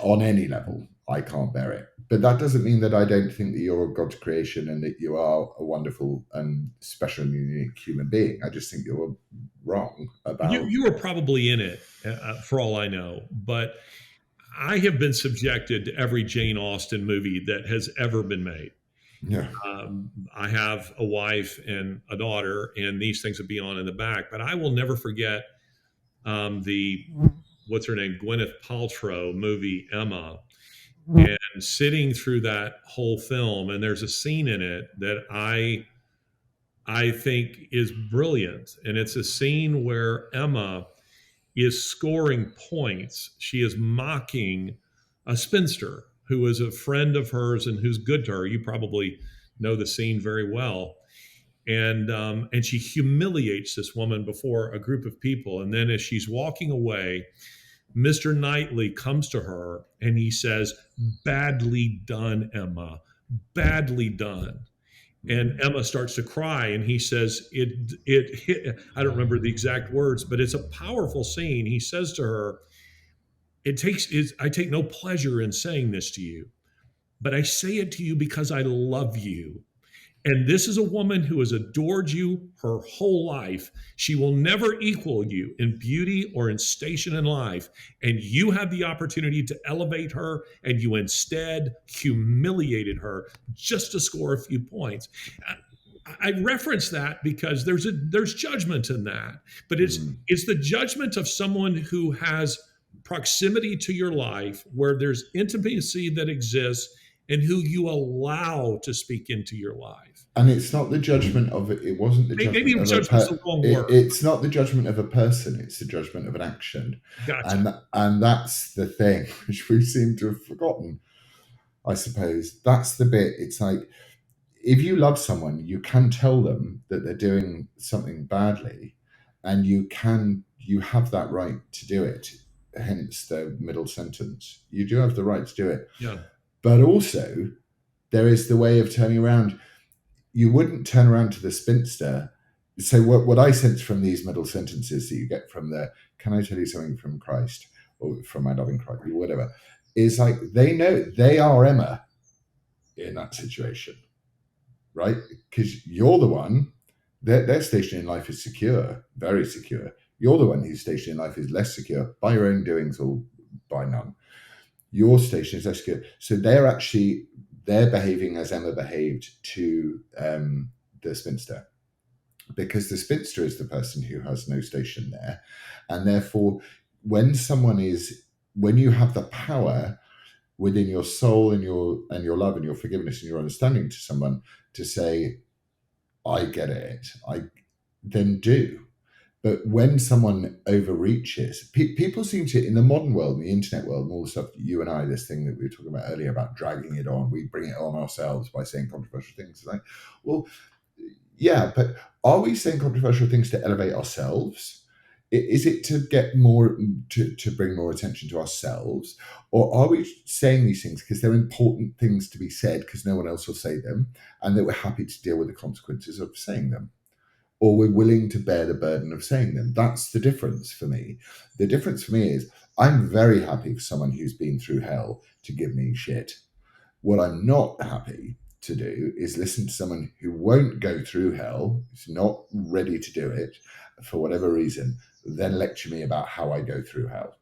On any level, I can't bear it. But that doesn't mean that I don't think that you're God's creation and that you are a wonderful and special and unique human being. I just think you're wrong about... You were probably in it, for all I know. But I have been subjected to every Jane Austen movie that has ever been made. Yeah. I have a wife and a daughter, and these things would be on in the back. But I will never forget what's her name, Gwyneth Paltrow movie, Emma, and sitting through that whole film. And there's a scene in it that I think is brilliant. And it's a scene where Emma is scoring points. She is mocking a spinster who is a friend of hers and who's good to her. You probably know the scene very well. And she humiliates this woman before a group of people. And then as she's walking away, Mr. Knightley comes to her and he says, "Badly done, Emma, badly done." And Emma starts to cry and he says, it hit, I don't remember the exact words, but it's a powerful scene. He says to her, I take no pleasure in saying this to you, but I say it to you because I love you. And this is a woman who has adored you her whole life. She will never equal you in beauty or in station in life. And you had the opportunity to elevate her, and you instead humiliated her just to score a few points. I reference that because there's judgment in that, but it's the judgment of someone who has proximity to your life, where there's intimacy that exists, and who you allow to speak into your life. And it's not the judgment of it. It wasn't the judgment. Maybe judgment's the wrong word. It's not the judgment of a person. It's the judgment of an action. Gotcha. And that's the thing which we seem to have forgotten, I suppose. That's the bit. It's like, if you love someone, you can tell them that they're doing something badly, and you have that right to do it. Hence the middle sentence. You do have the right to do it. Yeah. But also, there is the way of turning around. You wouldn't turn around to the spinster. So what I sense from these middle sentences that you get from the, "Can I tell you something from Christ?" or "From my loving Christ," or whatever, is like, they know they are Emma in that situation, right? Because you're the one, their station in life is secure, very secure. You're the one whose station in life is less secure by your own doings or by none. Your station is less secure. So they're behaving as Emma behaved to the spinster, because the spinster is the person who has no station there. And therefore, when you have the power within your soul and your love and your forgiveness and your understanding to someone to say, "I get it," then do. But when someone overreaches, people seem to, in the modern world, the internet world, and all the stuff that you and I, this thing that we were talking about earlier about dragging it on, we bring it on ourselves by saying controversial things. It's like, well, yeah, but are we saying controversial things to elevate ourselves? Is it to get more, to bring more attention to ourselves? Or are we saying these things because they're important things to be said because no one else will say them, and that we're happy to deal with the consequences of saying them? Or we're willing to bear the burden of saying them? That's the difference for me. The difference for me is, I'm very happy for someone who's been through hell to give me shit. What I'm not happy to do is listen to someone who won't go through hell, who's not ready to do it for whatever reason, then lecture me about how I go through hell.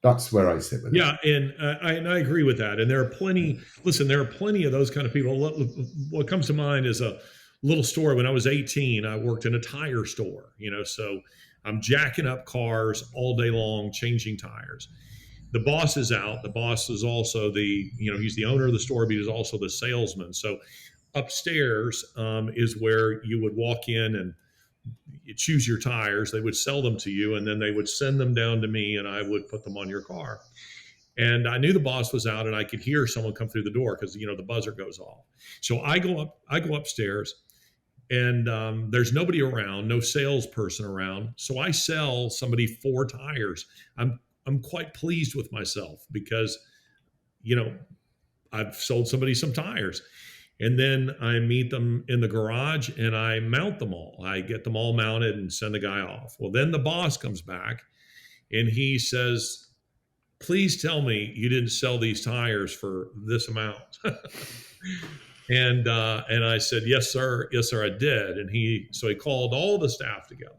That's where I sit with it. Yeah, and I agree with that. And there are plenty. Listen, there are plenty of those kind of people. What comes to mind is a little story. When I was 18, I worked in a tire store. So I'm jacking up cars all day long, changing tires. The boss is out. The boss is also he's the owner of the store, but he's also the salesman. So upstairs is where you would walk in and you choose your tires. They would sell them to you, and then they would send them down to me, and I would put them on your car. And I knew the boss was out, and I could hear someone come through the door because the buzzer goes off. So I go upstairs, and there's nobody around, no salesperson around. So I sell somebody 4 tires. I'm quite pleased with myself because I've sold somebody some tires. And then I meet them in the garage and I mount them all. I get them all mounted and send the guy off. Well, then the boss comes back and he says, "Please tell me you didn't sell these tires for this amount." And I said, "Yes, sir. Yes, sir, I did." And he called all the staff together.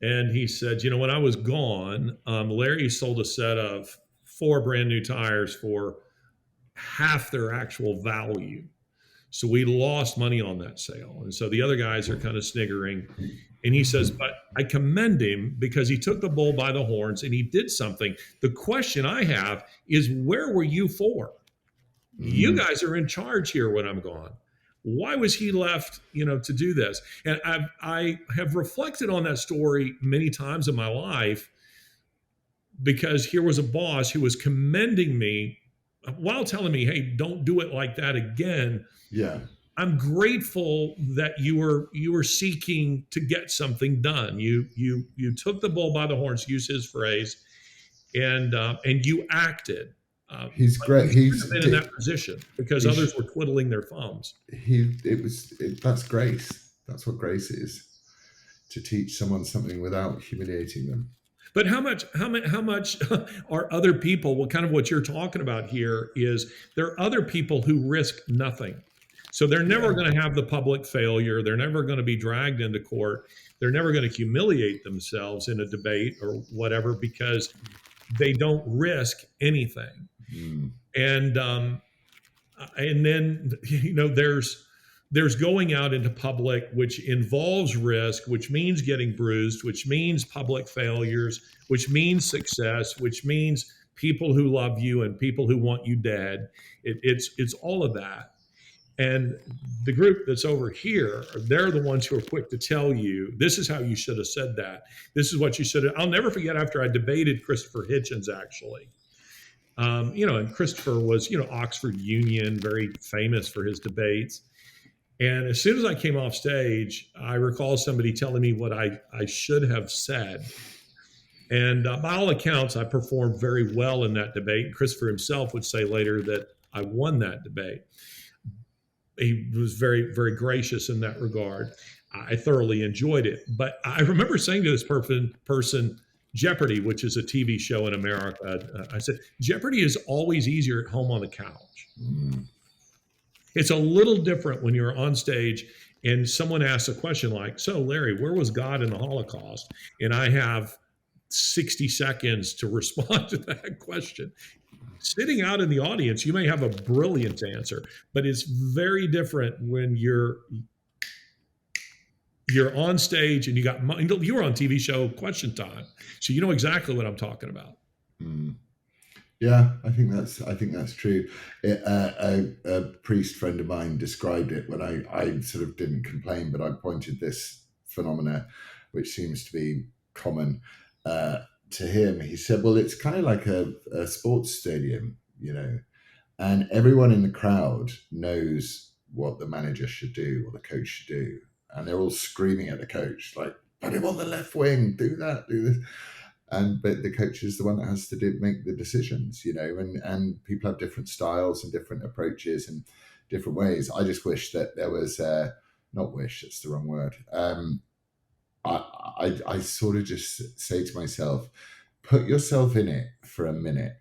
And he said, "When I was gone, Larry sold a set of 4 brand new tires for half their actual value. So we lost money on that sale." And so the other guys are kind of sniggering. And he says, "But I commend him because he took the bull by the horns and he did something. The question I have is, where were you for? You guys are in charge here when I'm gone. Why was he left, to do this?" And I have reflected on that story many times in my life because here was a boss who was commending me while telling me, "Hey, don't do it like that again." Yeah. I'm grateful that you were seeking to get something done. You took the bull by the horns, use his phrase, and you acted. He's great. He's been in that position because others were twiddling their thumbs. That's grace. That's what grace is, to teach someone something without humiliating them. But how much are other people? What you're talking about here is there are other people who risk nothing. So they're never going to have the public failure. They're never going to be dragged into court. They're never going to humiliate themselves in a debate or whatever because they don't risk anything. And then there's going out into public, which involves risk, which means getting bruised, which means public failures, which means success, which means people who love you and people who want you dead. It's all of that. And the group that's over here, they're the ones who are quick to tell you, this is how you should have said that. This is what you should have. I'll never forget after I debated Christopher Hitchens, actually. And Christopher was, Oxford Union, very famous for his debates. And as soon as I came off stage, I recall somebody telling me what I should have said. And by all accounts, I performed very well in that debate. And Christopher himself would say later that I won that debate. He was very, very gracious in that regard. I thoroughly enjoyed it. But I remember saying to this person, Jeopardy, which is a TV show in America, I said, Jeopardy is always easier at home on the couch. It's a little different when you're on stage and someone asks a question like, "So, Larry, where was God in the Holocaust?" And I have 60 seconds to respond to that question. Sitting out in the audience, you may have a brilliant answer, but it's very different when you're on stage and you were on TV show Question Time, so you know exactly what I'm talking about. Yeah, I think that's true. A priest friend of mine described it when I sort of didn't complain, but I pointed this phenomena, which seems to be common, to him. He said, "Well, it's kind of like a sports stadium, and everyone in the crowd knows what the manager should do, what the coach should do, and they're all screaming at the coach, like, put him on the left wing, do that, do this." But the coach is the one that has to make the decisions, and people have different styles and different approaches and different ways. I just wish that there was, not wish, it's the wrong word. I sort of just say to myself, put yourself in it for a minute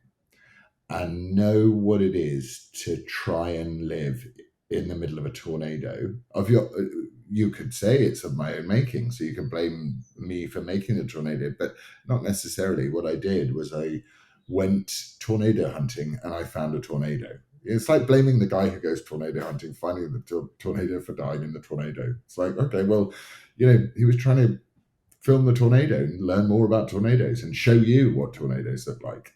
and know what it is to try and live in the middle of a tornado of your. You could say it's of my own making, so you can blame me for making the tornado, but not necessarily. What I did was I went tornado hunting and I found a tornado. It's like blaming the guy who goes tornado hunting, finding the tornado for dying in the tornado. It's like, okay, well, he was trying to film the tornado and learn more about tornadoes and show you what tornadoes look like.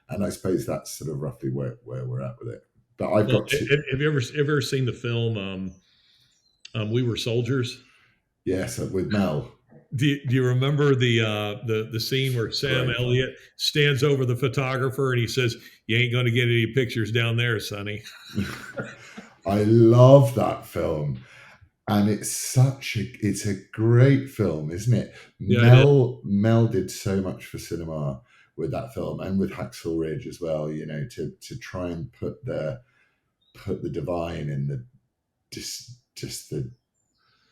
And I suppose that's sort of roughly where we're at with it. But I've got to. Have you ever seen the film We Were Soldiers? Yes, with Mel. Do you remember the scene where Sam Elliott stands over the photographer and he says, "You ain't going to get any pictures down there, Sonny"? I love that film. And it's a great film, isn't it? Yeah, Mel did so much for cinema with that film and with Hacksaw Ridge as well, to try and put the divine in the just the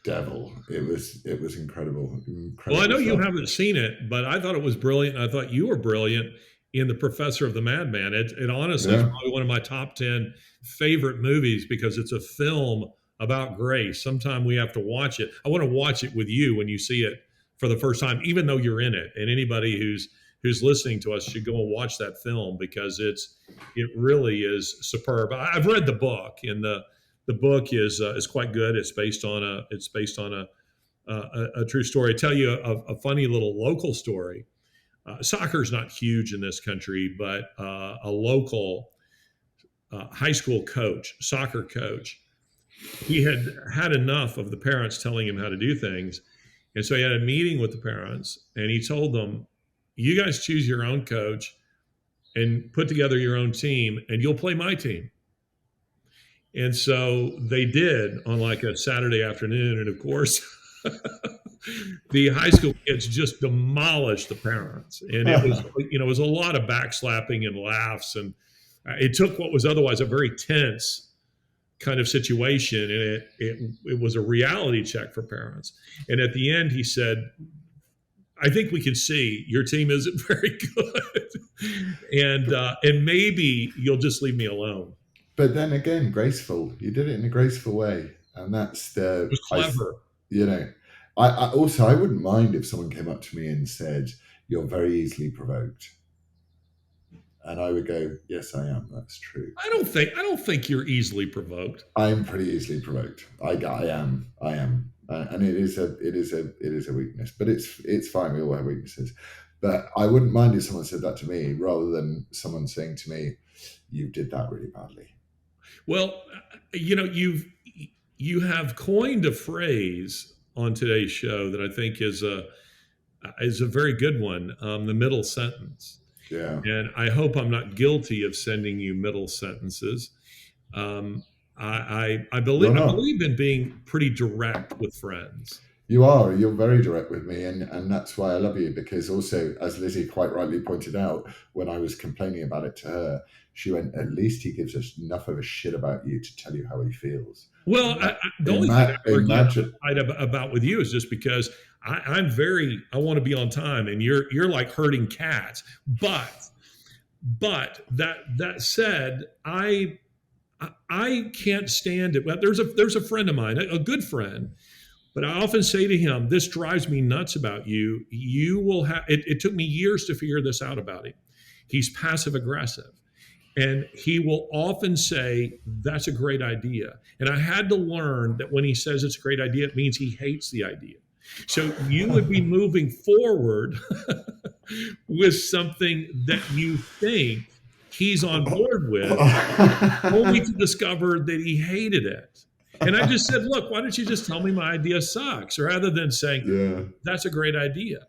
devil. It was incredible. Well, I know stuff. you haven't seen it, but I thought it was brilliant. I thought you were brilliant in The Professor of the Madman. It honestly is probably one of my top 10 favorite movies because it's a film about grace. Sometime we have to watch it. I want to watch it with you when you see it for the first time, even though you're in it. And anybody who's listening to us should go and watch that film because it really is superb. I've read the book, and the book is quite good. It's based on a true story. I tell you a funny little local story. Soccer's not huge in this country, but a local high school coach, soccer coach, he had enough of the parents telling him how to do things. And so he had a meeting with the parents and he told them, "You guys choose your own coach and put together your own team and you'll play my team." And so they did on like a Saturday afternoon. And of course, the high school kids just demolished the parents. And it was a lot of backslapping and laughs. And it took what was otherwise a very tense kind of situation, and it was a reality check for parents. And at the end, he said, "I think we can see your team isn't very good, and maybe you'll just leave me alone." But then again, graceful. You did it in a graceful way, and that's It was clever. I wouldn't mind if someone came up to me and said, "You're very easily provoked." And I would go, "Yes, I am. That's true." I don't think you're easily provoked. I'm pretty easily provoked. I am, and it is a weakness. But it's fine. We all have weaknesses. But I wouldn't mind if someone said that to me, rather than someone saying to me, "You did that really badly." Well, you have coined a phrase on today's show that I think is a very good one. The middle sentence. Yeah. And I hope I'm not guilty of sending you middle sentences. I believe in being pretty direct with friends. You are. You're very direct with me, and that's why I love you. Because also, as Lizzie quite rightly pointed out, when I was complaining about it to her, she went, "At least he gives us enough of a shit about you to tell you how he feels." Well, the only thing I argue about with you is just because I want to be on time, and you're like herding cats. But that said, I can't stand it. Well, there's a friend of mine, a good friend, but I often say to him, "This drives me nuts about you. You will have." It took me years to figure this out about him. He's passive aggressive. And he will often say, "That's a great idea." And I had to learn that when he says it's a great idea, it means he hates the idea. So you would be moving forward with something that you think he's on board with, only to discover that he hated it. And I just said, "Look, why don't you just tell me my idea sucks?" Rather than saying, "That's a great idea."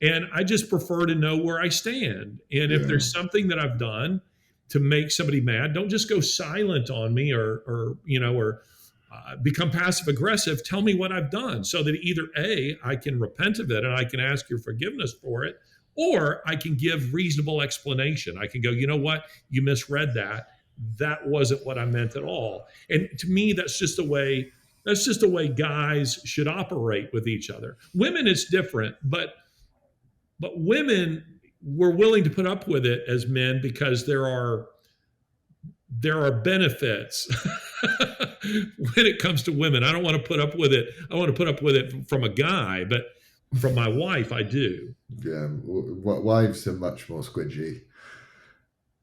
And I just prefer to know where I stand. And if there's something that I've done to make somebody mad, don't just go silent on me or become passive aggressive. Tell me what I've done so that either A, I can repent of it and I can ask your forgiveness for it, or I can give reasonable explanation. I can go, "You know what? You misread that. That wasn't what I meant at all." And to me, that's just the way guys should operate with each other. Women, it's different, but women, we're willing to put up with it as men because there are benefits when it comes to women. I don't want to put up with it. I want to put up with it from a guy, but from my wife, I do. Yeah, wives are much more squidgy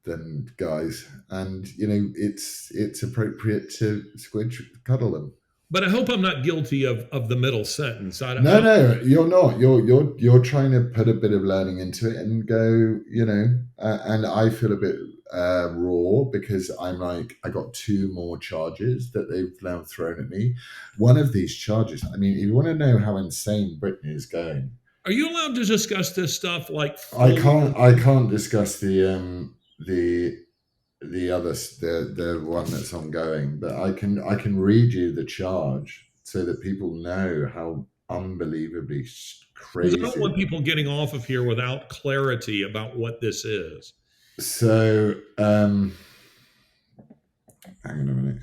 than guys, and it's appropriate to cuddle them. But I hope I'm not guilty of the middle sentence. No, you're not. You're trying to put a bit of learning into it and go, and I feel a bit raw because I'm like, I got 2 more charges that they've now thrown at me. One of these charges, I mean, if you want to know how insane Britain is going, are you allowed to discuss this stuff? Like, I can't discuss the other the one that's ongoing, but I can read you the charge so that people know how unbelievably crazy. I don't want people getting off of here without clarity about what this is. So, hang on a minute.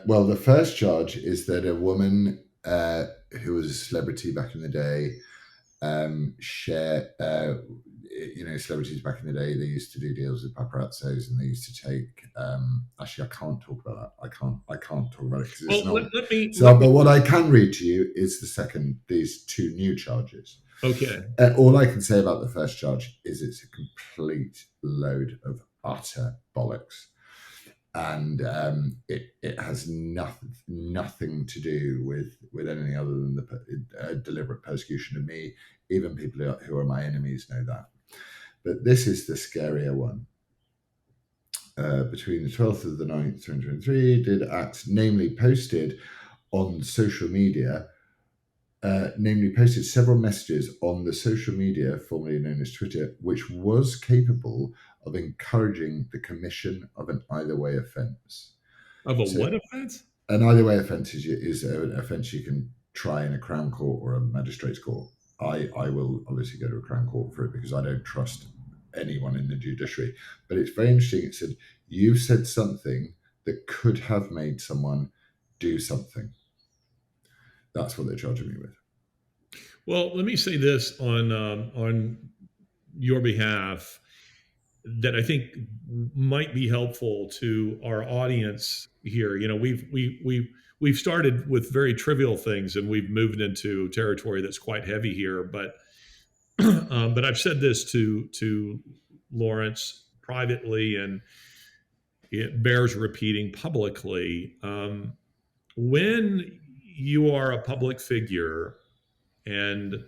Well, the first charge is that a woman who was a celebrity back in the day celebrities back in the day, they used to do deals with paparazzos, and they used to take actually, I can't talk about that. I can't talk about it because it's not. But what I can read to you is these 2 new charges. Okay. All I can say about the first charge is it's a complete load of utter bollocks. And it has nothing to do with anything other than the deliberate persecution of me. Even people who are my enemies know that. But this is the scarier one. Between the 12th of the 9th, 2023, did acts, namely posted on social media, posted several messages on the social media formerly known as Twitter, which was capable of encouraging the commission of an either way offence. Of a what offence? An either way offence is an offence you can try in a Crown Court or a Magistrates Court. I will obviously go to a Crown Court for it because I don't trust anyone in the judiciary. But it's very interesting. It said, you've said something that could have made someone do something. That's what they're charging me with. Well, let me say this on your behalf that I think might be helpful to our audience here. We've started with very trivial things, and we've moved into territory that's quite heavy here. But I've said this to Laurence privately, and it bears repeating publicly. When you are a public figure and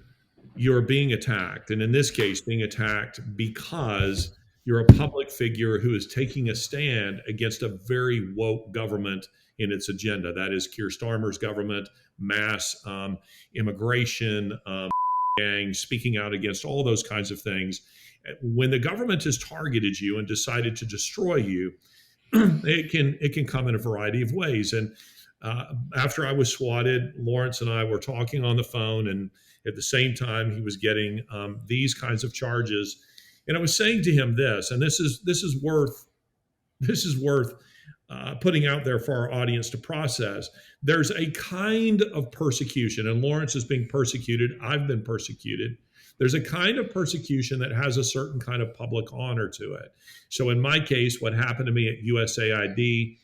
you're being attacked, and in this case, being attacked because you're a public figure who is taking a stand against a very woke government in its agenda. That is Keir Starmer's government, mass immigration, gangs, speaking out against all those kinds of things. When the government has targeted you and decided to destroy you, it can come in a variety of ways. And after I was swatted, Laurence and I were talking on the phone, and at the same time, he was getting these kinds of charges. And I was saying to him this, and this is worth putting out there for our audience to process. There's a kind of persecution, and Laurence is being persecuted. I've been persecuted. There's a kind of persecution that has a certain kind of public honor to it. So in my case, what happened to me at USAID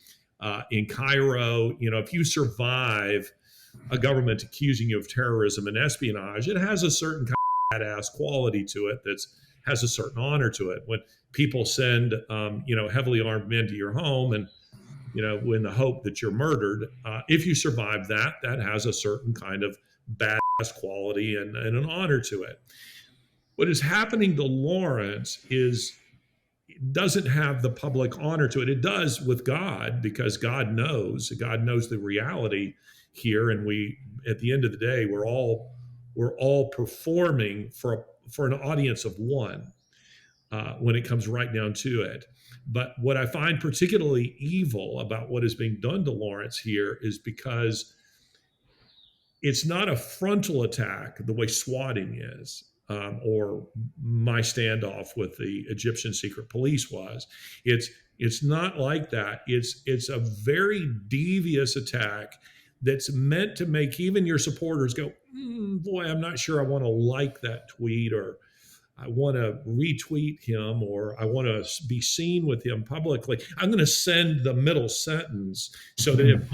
in Cairo, if you survive a government accusing you of terrorism and espionage, it has a certain kind of badass quality to it that has a certain honor to it. When people send, heavily armed men to your home and, in the hope that you're murdered, if you survive that has a certain kind of badass quality and an honor to it. What is happening to Laurence is it doesn't have the public honor to it. It does with God, because God knows the reality here. And we, at the end of the day, we're all performing for an audience of one when it comes right down to it. But what I find particularly evil about what is being done to Laurence here is because it's not a frontal attack the way swatting is, or my standoff with the Egyptian secret police was. It's not like that. It's a very devious attack that's meant to make even your supporters go, boy, I'm not sure I want to like that tweet, or I want to retweet him, or I want to be seen with him publicly. I'm going to send the middle sentence so that if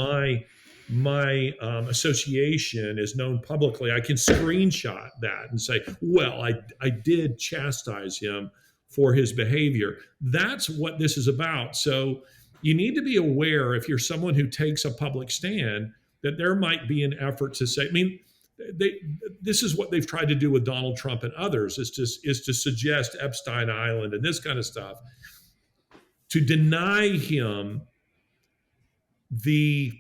my association is known publicly, I can screenshot that and say, well, I did chastise him for his behavior. That's what this is about. So you need to be aware, if you're someone who takes a public stand, that there might be an effort to say, I mean, this is what they've tried to do with Donald Trump and others, is to suggest Epstein Island and this kind of stuff, to deny him the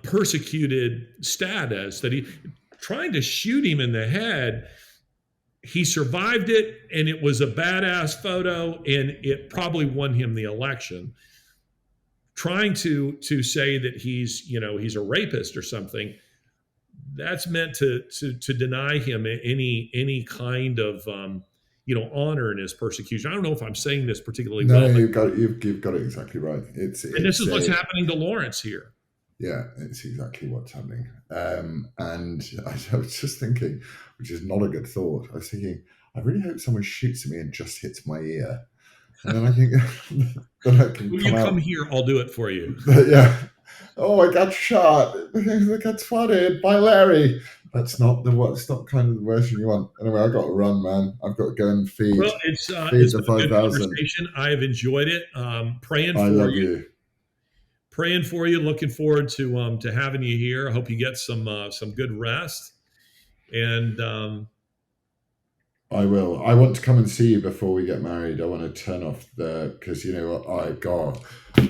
persecuted status, that he trying to shoot him in the head. He survived it, and it was a badass photo, and it probably won him the election. Trying to say that he's a rapist or something, that's meant to deny him any kind of honor in his persecution. I don't know if I'm saying this particularly well. No, you've got it exactly right. And this is what's happening to Laurence here. Yeah, it's exactly what's happening. And I was just thinking, which is not a good thought, I was thinking, I really hope someone shoots at me and just hits my ear. And then I think that I can come here, I'll do it for you. Yeah. Oh, I got shot. I got spotted by Larry. That's not kind of the version you want. Anyway, I've got to run, man. I've got to go and feed. Well, it's been a good conversation. I have enjoyed it. Praying for you. Praying for you. Looking forward to having you here. I hope you get some good rest. And I will. I want to come and see you before we get married. I want to turn off because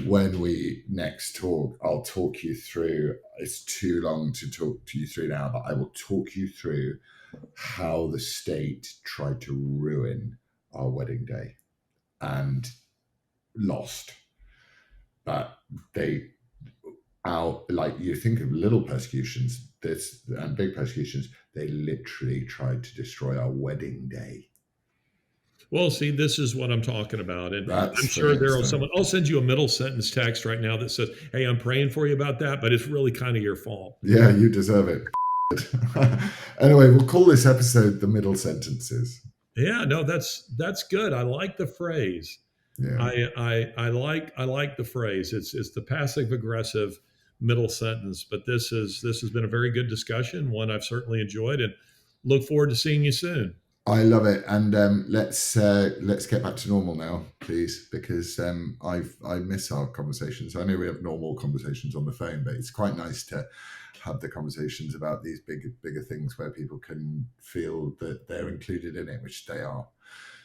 when we next talk, I'll talk you through. It's too long to talk to you through now, but I will talk you through how the state tried to ruin our wedding day and lost. But you think of little persecutions, and big persecutions, they literally tried to destroy our wedding day. Well, see, this is what I'm talking about. And I'm sure there will someone, I'll send you a middle sentence text right now that says, hey, I'm praying for you about that, but it's really kind of your fault. Yeah, you deserve it. Anyway, we'll call this episode The Middle Sentences. Yeah, no, that's good. I like the phrase. Yeah. I like the phrase. It's the passive aggressive middle sentence, but this has been a very good discussion, one I've certainly enjoyed, and look forward to seeing you soon. I love it, and let's get back to normal now, please, because I miss our conversations. I know we have normal conversations on the phone, but it's quite nice to have the conversations about these bigger things where people can feel that they're included in it, which they are.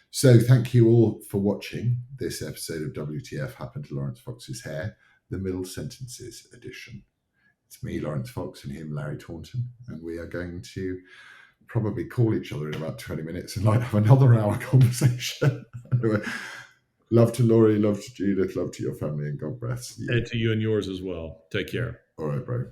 So thank you all for watching this episode of WTF Happened to Laurence Fox's Hair, the Middle Sentences edition. It's me, Laurence Fox, and him, Larry Taunton, and we are going to probably call each other in about 20 minutes and have another hour conversation. Anyway, love to Laurie, love to Judith, love to your family, and God bless you. And to you and yours as well. Take care. All right, bro.